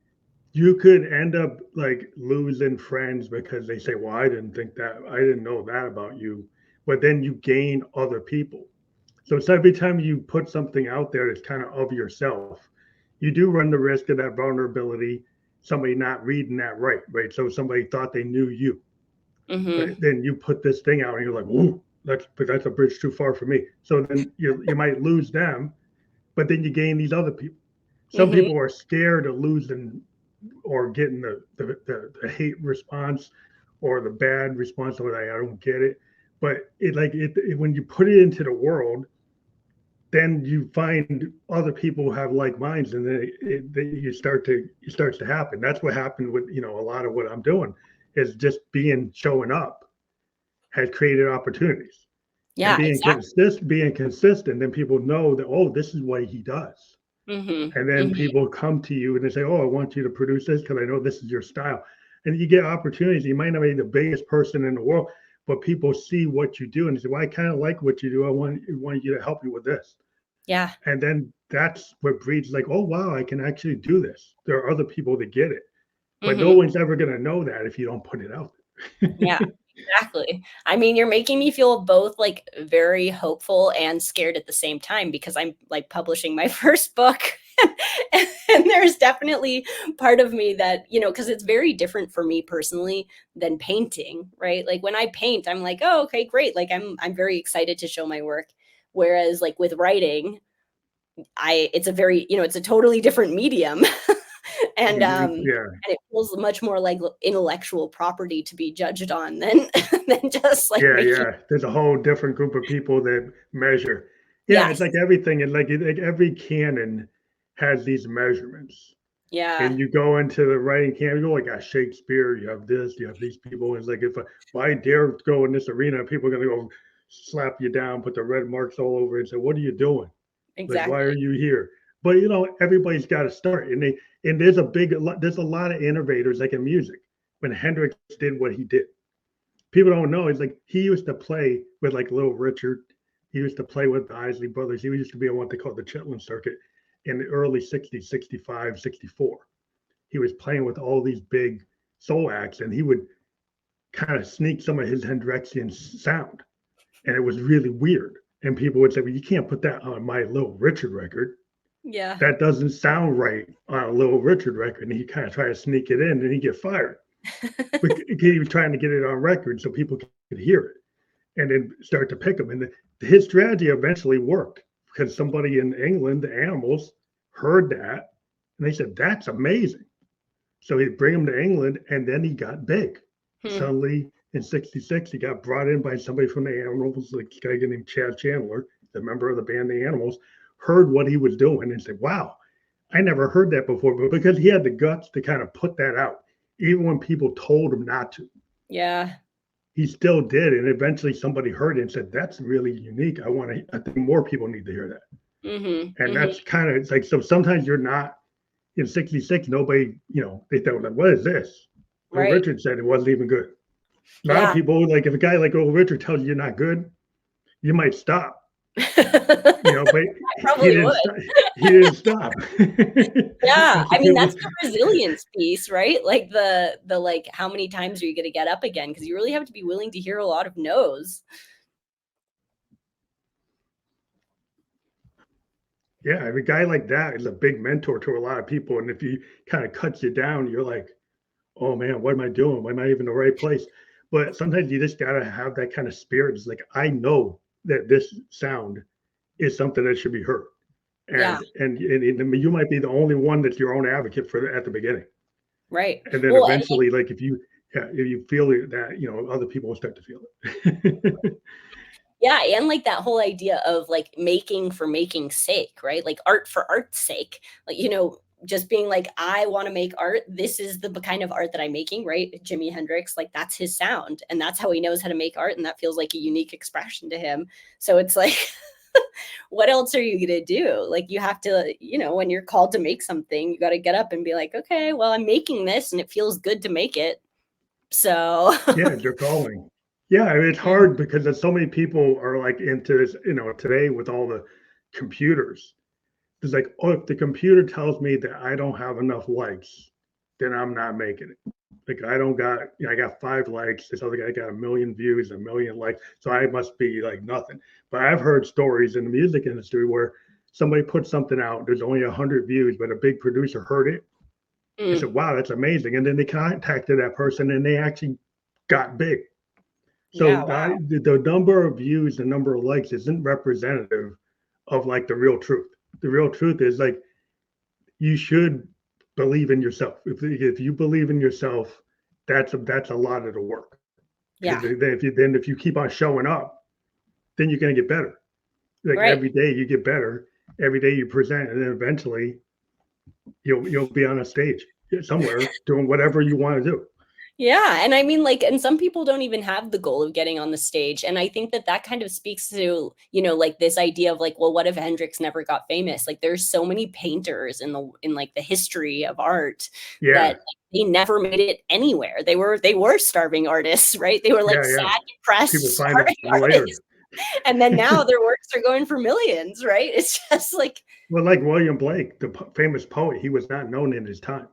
Speaker 1: you could end up like losing friends because they say, well, I didn't think that, I didn't know that about you. But then you gain other people. So it's every time you put something out there that's kind of yourself, you do run the risk of that vulnerability, somebody not reading that right? So somebody thought they knew you, right?
Speaker 3: mm-hmm,
Speaker 1: Then you put this thing out and you're like, "Ooh, that's a bridge too far for me." So then you might lose them, but then you gain these other people. Some
Speaker 3: mm-hmm,
Speaker 1: people are scared of losing or getting the hate response or the bad response, or I don't get it. But when you put it into the world, then you find other people who have like minds, and it starts to happen. That's what happened with a lot of what I'm doing is just showing up has created opportunities, and
Speaker 3: yeah, exactly.
Speaker 1: being consistent. Then people know that, oh, this is what he does,
Speaker 3: Mm-hmm,
Speaker 1: and then
Speaker 3: mm-hmm,
Speaker 1: people come to you and they say, oh, I want you to produce this because I know this is your style, and you get opportunities. You might not be the biggest person in the world, but people see what you do and they say, well, I kind of like what you do. I want you to help me with this.
Speaker 3: yeah,
Speaker 1: And then that's what breeds like, oh, wow, I can actually do this. There are other people that get it, but no
Speaker 3: mm-hmm,
Speaker 1: one's ever going to know that if you don't put it out there.
Speaker 3: yeah. Exactly. I mean, you're making me feel both like very hopeful and scared at the same time because I'm like publishing my first book. And there's definitely part of me that, because it's very different for me personally than painting, right? Like when I paint, I'm like, oh, okay, great. Like I'm very excited to show my work. Whereas like with writing, it's a very, it's a totally different medium. and
Speaker 1: Yeah.
Speaker 3: and it feels much more like intellectual property to be judged on than than just like making.
Speaker 1: Yeah. There's a whole different group of people that measure. Yeah, it's
Speaker 3: Yes.
Speaker 1: like everything, and like every canon has these measurements.
Speaker 3: Yeah.
Speaker 1: And you go into the writing camp, you go like, got Shakespeare, you have this, you have these people. And it's like, if I dare go in this arena, people are going to go slap you down, put the red marks all over it and say, what are you doing? Like, why are
Speaker 3: Exactly.
Speaker 1: you here? But everybody's got to start, and there's a lot of innovators like in music. When Hendrix did what he did, people don't know. It's like he used to play with like Little Richard. He used to play with the Isley Brothers. He used to be on what they call the Chitlin circuit in the early 60s, 65, 64. He was playing with all these big soul acts, and he would kind of sneak some of his Hendrixian sound, and it was really weird. And people would say, "Well, you can't put that on my Little Richard record.
Speaker 3: Yeah.
Speaker 1: That doesn't sound right on a Little Richard record." And he kind of tried to sneak it in, and he get fired. But he was trying to get it on record so people could hear it, and then start to pick them. And his strategy eventually worked because somebody in England, the Animals, heard that, and they said, "That's amazing." So he'd bring him to England, and then he got big.
Speaker 3: Hmm.
Speaker 1: Suddenly, in '66, he got brought in by somebody from the Animals, like a guy named Chad Chandler, the member of the band The Animals, heard what he was doing and said, wow, I never heard that before. But because he had the guts to kind of put that out, even when people told him not to,
Speaker 3: Yeah.
Speaker 1: he still did. And eventually somebody heard it and said, that's really unique. I think more people need to hear that.
Speaker 3: Mm-hmm.
Speaker 1: And
Speaker 3: Mm-hmm.
Speaker 1: that's kind of, it's like, so sometimes you're not in '66, nobody, they thought, like, what is this? Little
Speaker 3: Right.
Speaker 1: Richard said it wasn't even good. A lot of
Speaker 3: Yeah.
Speaker 1: people, like, if a guy like Little Richard tells you you're not good, you might stop, but
Speaker 3: I probably would.
Speaker 1: he didn't stop.
Speaker 3: Yeah. I mean, that's the resilience piece, right? Like the like how many times are you going to get up again? Because you really have to be willing to hear a lot of no's.
Speaker 1: Yeah, a guy like that is a big mentor to a lot of people. And if he kind of cuts you down, you're like, oh man, what am I doing? Am I even in the right place? But sometimes you just gotta have that kind of spirit. It's like, I know that this sound is something that should be heard.
Speaker 3: Yeah.
Speaker 1: And you might be the only one that's your own advocate for at the beginning.
Speaker 3: Right.
Speaker 1: And then
Speaker 3: Well,
Speaker 1: eventually, like if you feel it, that other people will start to feel it.
Speaker 3: yeah, and like that whole idea of like making for making's sake, right? Like art for art's sake. Like, just being like, I want to make art. This is the kind of art that I'm making, right? Jimi Hendrix, like that's his sound. And that's how he knows how to make art. And that feels like a unique expression to him. So it's like, what else are you going to do? Like you have to, when you're called to make something, you got to get up and be like, okay, well, I'm making this and it feels good to make it. So
Speaker 1: Yeah, they're calling. Yeah, I mean, it's hard because there's so many people are like into this, today with all the computers. It's like, oh, if the computer tells me that I don't have enough likes, then I'm not making it. Like I don't got, I got 5 likes. This other guy got a million views, a million likes. So I must be like nothing. But I've heard stories in the music industry where somebody put something out, there's only 100 views, but a big producer heard it. They said, wow, that's amazing. And then they contacted that person and they actually got big.
Speaker 3: yeah,
Speaker 1: So
Speaker 3: wow.
Speaker 1: the number of views, the number of likes isn't representative of like the real truth. The real truth is like you should believe in yourself. If you believe in yourself, that's a lot of the work.
Speaker 3: Yeah,
Speaker 1: Because if you keep on showing up, then you're going to get better. Like
Speaker 3: right.
Speaker 1: every day you get better. Every day you present, and then eventually you'll be on a stage somewhere doing whatever you want to do.
Speaker 3: Yeah. And I mean, like, and some people don't even have the goal of getting on the stage. And I think that that kind of speaks to, like this idea of like, well, what if Hendrix never got famous? Like there's so many painters in like the history of art
Speaker 1: Yeah,
Speaker 3: that like, they never made it anywhere. They were starving artists, right? They were like
Speaker 1: yeah.
Speaker 3: sad, depressed,
Speaker 1: People find
Speaker 3: starving
Speaker 1: them later.
Speaker 3: artists. And then now their works are going for millions, right? It's just like,
Speaker 1: Well, like William Blake, the famous poet, he was not known in his time.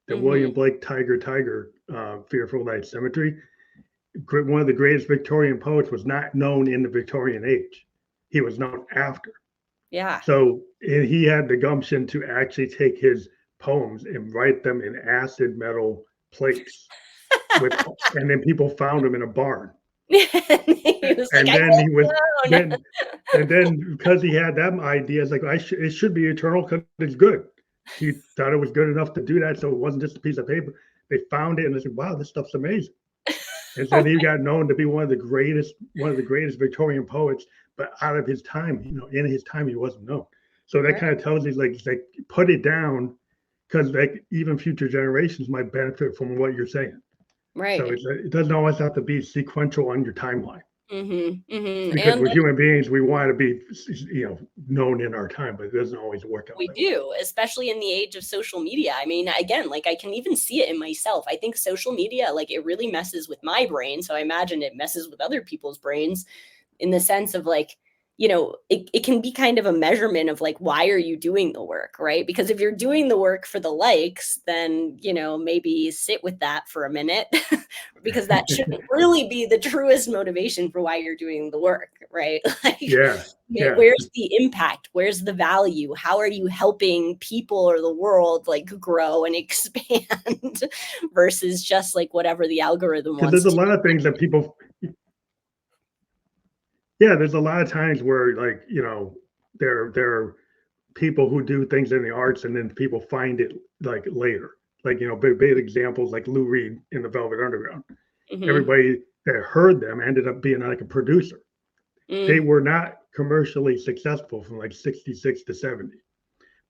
Speaker 1: The William Blake Tiger, Fearful Night Cemetery, one of the greatest Victorian poets, was not known in the Victorian age. He was known after.
Speaker 3: yeah.
Speaker 1: So and he had the gumption to actually take his poems and write them in acid metal plates, and then people found them in a barn.
Speaker 3: He was like,
Speaker 1: And
Speaker 3: I
Speaker 1: then he was
Speaker 3: wrote
Speaker 1: then and then because he had that idea, it's like it should be eternal because it's good. He thought it was good enough to do that, so it wasn't just a piece of paper. They found it and they said, "Wow, this stuff's amazing." And then he got known to be one of the greatest Victorian poets. But out of his time, in his time, he wasn't known. So that kind of tells you, like, put it down, because like even future generations might benefit from what you're saying.
Speaker 3: Right.
Speaker 1: So it doesn't always have to be sequential on your timeline. Because
Speaker 3: And
Speaker 1: we're human beings, we want to be, known in our time, but it doesn't always work out.
Speaker 3: we do, especially in the age of social media. I mean, again, like I can even see it in myself. I think social media, like it really messes with my brain. So I imagine it messes with other people's brains in the sense of like, it can be kind of a measurement of like, why are you doing the work, right? Because if you're doing the work for the likes, then, maybe sit with that for a minute because that shouldn't really be the truest motivation for why you're doing the work, right? Like,
Speaker 1: Yeah.
Speaker 3: Where's the impact? Where's the value? How are you helping people or the world like grow and expand versus just like whatever the algorithm wants?
Speaker 1: Because there's a lot of things that people. Yeah, there's a lot of times where like there are people who do things in the arts and then people find it like later. Like big examples like Lou Reed in the Velvet Underground. Everybody that heard them ended up being like a producer. They were not commercially successful from like 66 to 70.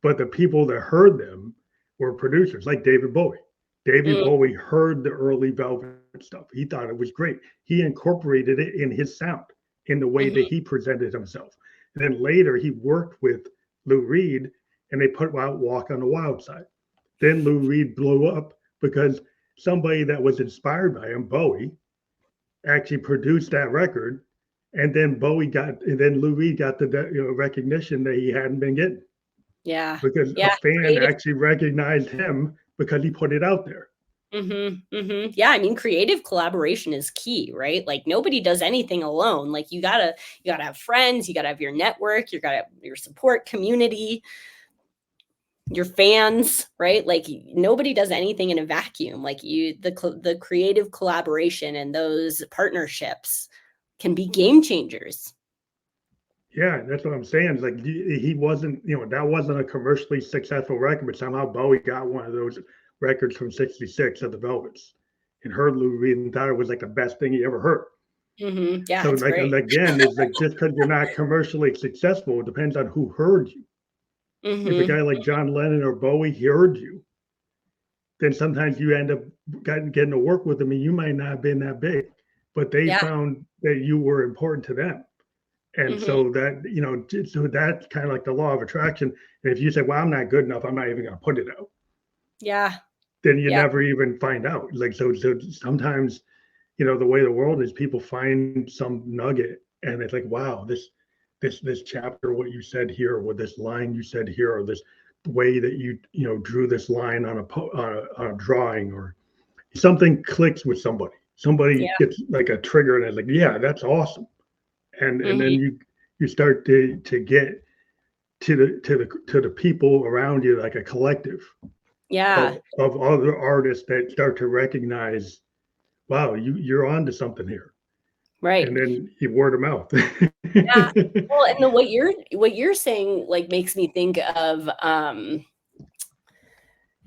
Speaker 1: But the people that heard them were producers like David Bowie. David Bowie heard the early Velvet stuff. He thought it was great. He incorporated it in his sound, in the way that he presented himself. And then later he worked with Lou Reed and they put out Walk on the Wild Side. Then Lou Reed blew up because somebody that was inspired by him, Bowie, actually produced that record. And then Lou Reed got the recognition that he hadn't been getting.
Speaker 3: Yeah.
Speaker 1: Because a fan actually recognized him because he put it out there.
Speaker 3: Yeah, I mean, creative collaboration is key, right? Like nobody does anything alone. Like you gotta have friends, you gotta have your network, you gotta have your support community, your fans, right? Like nobody does anything in a vacuum. Like the creative collaboration and those partnerships can be game changers.
Speaker 1: Yeah, that's what I'm saying. It's like he wasn't, that wasn't a commercially successful record, but somehow Bowie got one of those records from '66 of the Velvets and heard Lou Reed and thought it was like the best thing he ever heard.
Speaker 3: Yeah.
Speaker 1: So like great. Again, it's like just because you're not commercially successful, it depends on who heard you. If a guy like John Lennon or Bowie heard you, then sometimes you end up getting to work with them and you might not have been that big, but they found that you were important to them. And so that, so that's kind of like the law of attraction. And if you say, well, I'm not good enough, I'm not even going to put it out.
Speaker 3: Yeah.
Speaker 1: then you never even find out. Like, so sometimes, the way the world is, people find some nugget and it's like, wow, this chapter, what you said here, or this line you said here, or this way that you drew this line on a drawing, or something clicks with somebody. Somebody gets like a trigger and it's like, yeah, that's awesome. And then you start to get to the people around you, like a collective of other artists that start to recognize, wow, you're onto something here.
Speaker 3: Right.
Speaker 1: And then you word of mouth.
Speaker 3: Yeah. Well, and what you're saying like makes me think of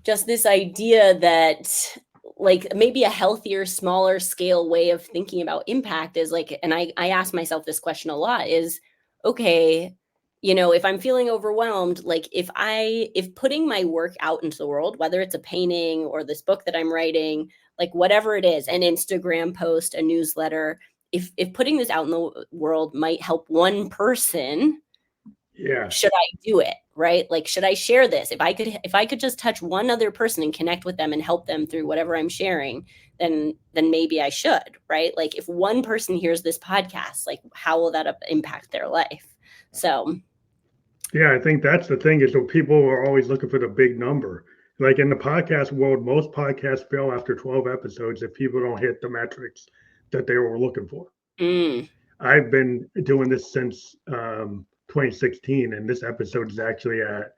Speaker 3: just this idea that like maybe a healthier, smaller scale way of thinking about impact is like, and I ask myself this question a lot, is okay, if I'm feeling overwhelmed, like if putting my work out into the world, whether it's a painting or this book that I'm writing, like whatever it is, an Instagram post, a newsletter, if putting this out in the world might help one person, should I do it? Right? Like, should I share this? If I could just touch one other person and connect with them and help them through whatever I'm sharing, then maybe I should, right? Like if one person hears this podcast, like how will that impact their life? So.
Speaker 1: Yeah, I think that's the thing is that people are always looking for the big number. Like in the podcast world, most podcasts fail after 12 episodes if people don't hit the metrics that they were looking for. I've been doing this since 2016, and this episode is actually at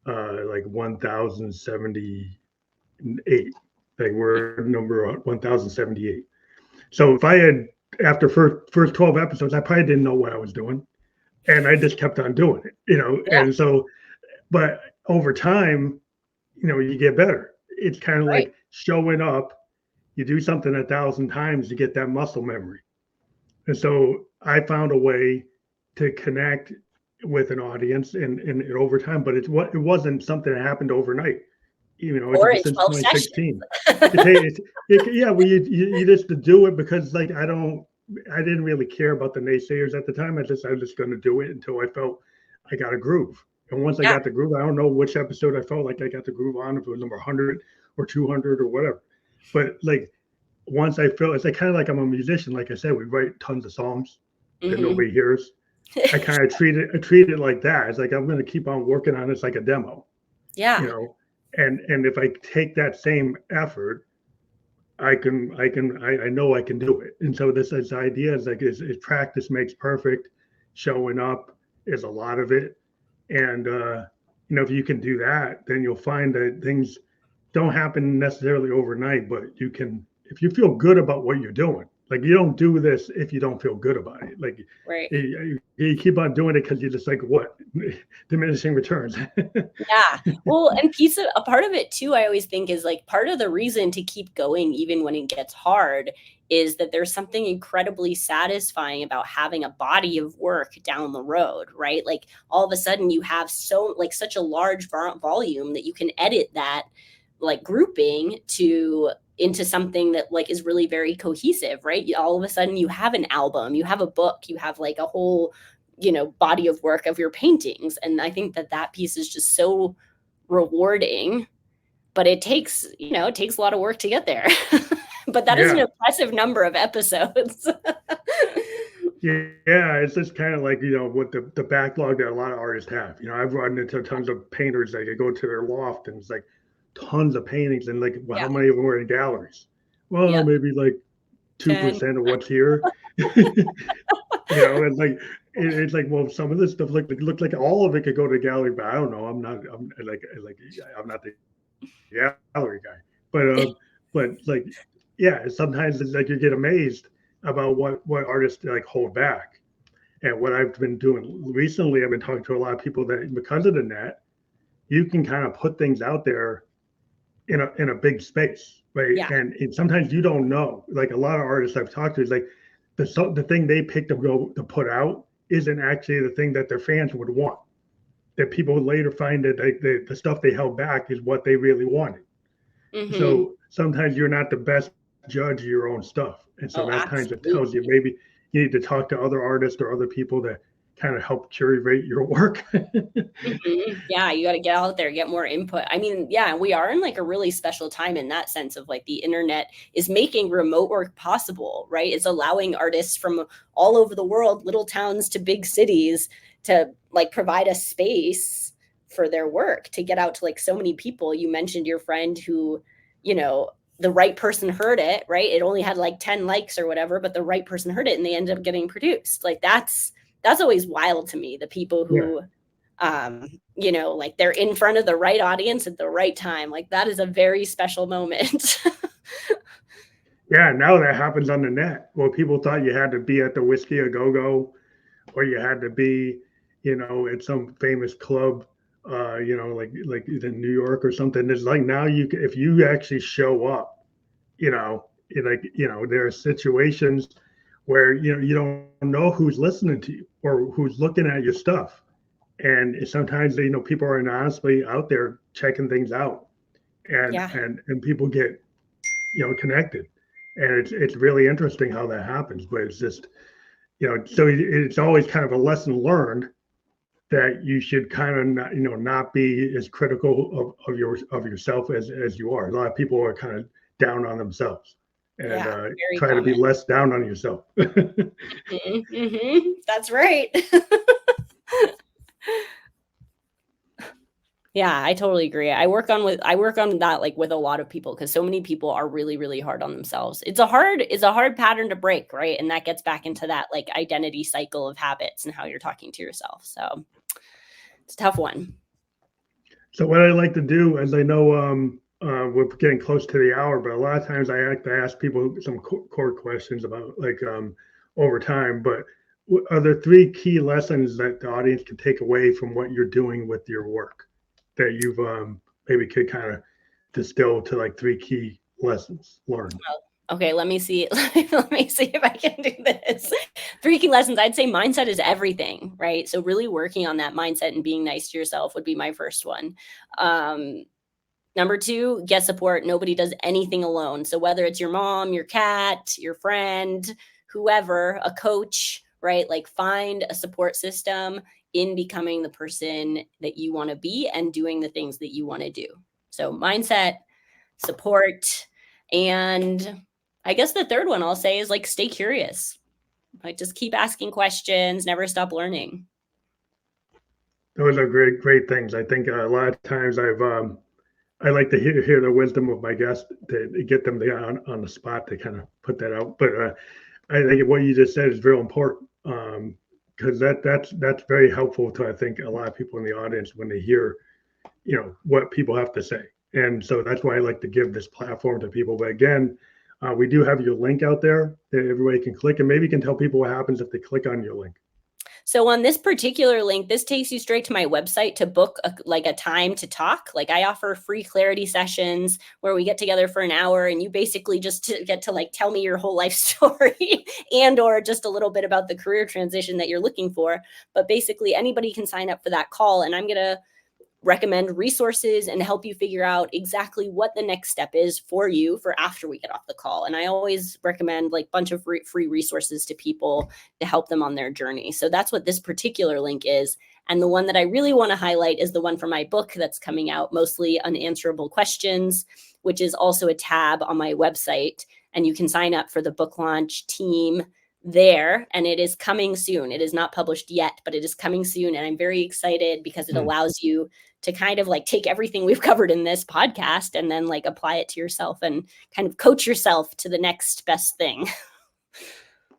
Speaker 1: like 1078. Like we're number 1078. So if I had, after first 12 episodes, I probably didn't know what I was doing, and I just kept on doing it, And so, but over time, you get better. It's kind of like showing up. You do something 1,000 times, you get that muscle memory. And so I found a way to connect with an audience and over time, but it wasn't something that happened overnight.
Speaker 3: Or
Speaker 1: since 2016. You just do it because like I didn't really care about the naysayers at the time. I was just going to do it until I felt I got a groove. And once I got the groove, I don't know which episode I felt like I got the groove on, if it was number 100 or 200 or whatever. But like once I feel, it's like kind of like I'm a musician. Like I said, we write tons of songs that nobody hears. I kind of treat it like that. It's like I'm going to keep on working on it like a demo.
Speaker 3: Yeah.
Speaker 1: And if I take that same effort, I know I can do it. And so this idea is like is practice makes perfect. Showing up is a lot of it. And if you can do that, then you'll find that things don't happen necessarily overnight, but you can, if you feel good about what you're doing. Like you don't do this if you don't feel good about it. Like you keep on doing it because you're just like, what? Diminishing returns.
Speaker 3: Yeah. Well, and a part of it too, I always think is like part of the reason to keep going even when it gets hard is that there's something incredibly satisfying about having a body of work down the road, right? Like all of a sudden you have such a large volume that you can edit that like grouping into something that like is really very cohesive, right? All of a sudden you have an album, you have a book, you have like a whole, body of work of your paintings. And I think that piece is just so rewarding, but it takes a lot of work to get there. But that is an impressive number of episodes.
Speaker 1: Yeah, it's just kind of like, with the backlog that a lot of artists have. I've run into tons of painters that go to their loft and it's like tons of paintings and like, well, how many of them are in galleries? Well, maybe like 2% of what's here. And like it's like, well, some of this stuff look like all of it could go to gallery, but I don't know. I'm not the gallery guy. But like, sometimes it's like you get amazed about what artists like hold back. And what I've been doing recently, I've been talking to a lot of people that because of the net, you can kind of put things out there in a big space, right?
Speaker 3: Yeah.
Speaker 1: And sometimes you don't know. Like a lot of artists I've talked to is like the thing they picked to put out isn't actually the thing that their fans would want. That people later find that the stuff they held back is what they really wanted. So sometimes you're not the best judge of your own stuff, and so that kind of tells you maybe you need to talk to other artists or other people to kind of help curate your work.
Speaker 3: Yeah, you got to get out there, get more input. I mean, yeah, we are in like a really special time in that sense of like the internet is making remote work possible, right? It's allowing artists from all over the world, little towns to big cities, to like provide a space for their work to get out to like so many people. You mentioned your friend who, the right person heard it, right? It only had like 10 likes or whatever, but the right person heard it and they ended up getting produced. Like that's always wild to me, the people who like they're in front of the right audience at the right time. Like that is a very special moment.
Speaker 1: Yeah, now that happens on the net. Well, people thought you had to be at the Whiskey A Go Go, or you had to be, at some famous club, like in New York or something. It's like now if you actually show up, there are situations where you don't know who's listening to you or who's looking at your stuff, and sometimes people are anonymously out there checking things out, and
Speaker 3: Yeah.
Speaker 1: and people get connected, and it's really interesting how that happens. But it's just so it's always kind of a lesson learned that you should kind of not be as critical of yourself as you are. A lot of people are kind of down on themselves, and try to be less down on yourself.
Speaker 3: That's right. Yeah, I totally agree. I work on that like with a lot of people because so many people are really, really hard on themselves. It's a hard pattern to break, right? And that gets back into that like identity cycle of habits and how you're talking to yourself. So it's a tough one.
Speaker 1: So what I like to do, as I know we're getting close to the hour, but a lot of times I like to ask people some core questions about like over time. But are there 3 key lessons that the audience can take away from what you're doing with your work that you've maybe could kind of distill to like 3 key lessons learned?
Speaker 3: Okay, let me see. Let me see if I can do this. 3 key lessons. I'd say mindset is everything, right? So really working on that mindset and being nice to yourself would be my first one. Number 2, get support. Nobody does anything alone. So whether it's your mom, your cat, your friend, whoever, a coach, right? Like find a support system in becoming the person that you want to be and doing the things that you want to do. So mindset, support, and I guess the third one I'll say is like, stay curious. Like just keep asking questions, never stop learning.
Speaker 1: Those are great things. I think a lot of times I like to hear the wisdom of my guests to get them on the spot to kind of put that out. But I think what you just said is very important because that's very helpful to, I think, a lot of people in the audience when they hear, what people have to say. And so that's why I like to give this platform to people. But again, we do have your link out there that everybody can click, and maybe you can tell people what happens if they click on your link.
Speaker 3: So on this particular link, this takes you straight to my website to book a time to talk. Like I offer free clarity sessions where we get together for an hour and you basically just get to like tell me your whole life story and or just a little bit about the career transition that you're looking for. But basically anybody can sign up for that call, and I'm going to recommend resources and help you figure out exactly what the next step is for you for after we get off the call. And I always recommend like a bunch of free resources to people to help them on their journey. So that's what this particular link is. And the one that I really want to highlight is the one for my book that's coming out, Mostly Unanswerable Questions, which is also a tab on my website. And you can sign up for the book launch team there, and it is coming soon. It is not published yet, but it is coming soon. And I'm very excited because it allows you to kind of like take everything we've covered in this podcast and then like apply it to yourself and kind of coach yourself to the next best thing.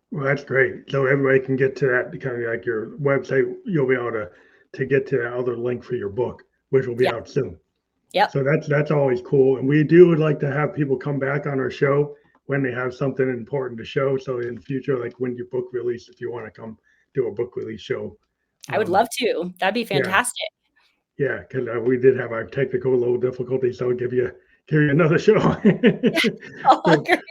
Speaker 1: Well, that's great. So everybody can get to that kind of like your website. You'll be able to get to that other link for your book, which will be out soon.
Speaker 3: Yep.
Speaker 1: So that's always cool. And we would like to have people come back on our show when they have something important to show. So in the future, like when your book release, if you want to come do a book release show.
Speaker 3: I would love to. That'd be fantastic.
Speaker 1: Yeah, because we did have our technical little difficulty, so I'll give you another show.
Speaker 3: Great.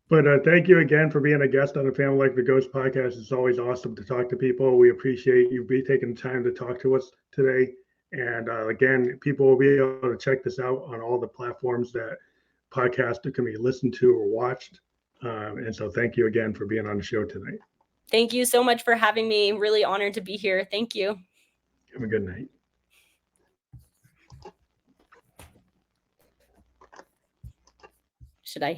Speaker 1: But thank you again for being a guest on the Family Like the Ghost podcast. It's always awesome to talk to people. We appreciate you taking the time to talk to us today. And again, people will be able to check this out on all the platforms that podcasts can be listened to or watched. And so thank you again for being on the show tonight.
Speaker 3: Thank you so much for having me. Really honored to be here. Thank you.
Speaker 1: Have a good night.
Speaker 3: Should I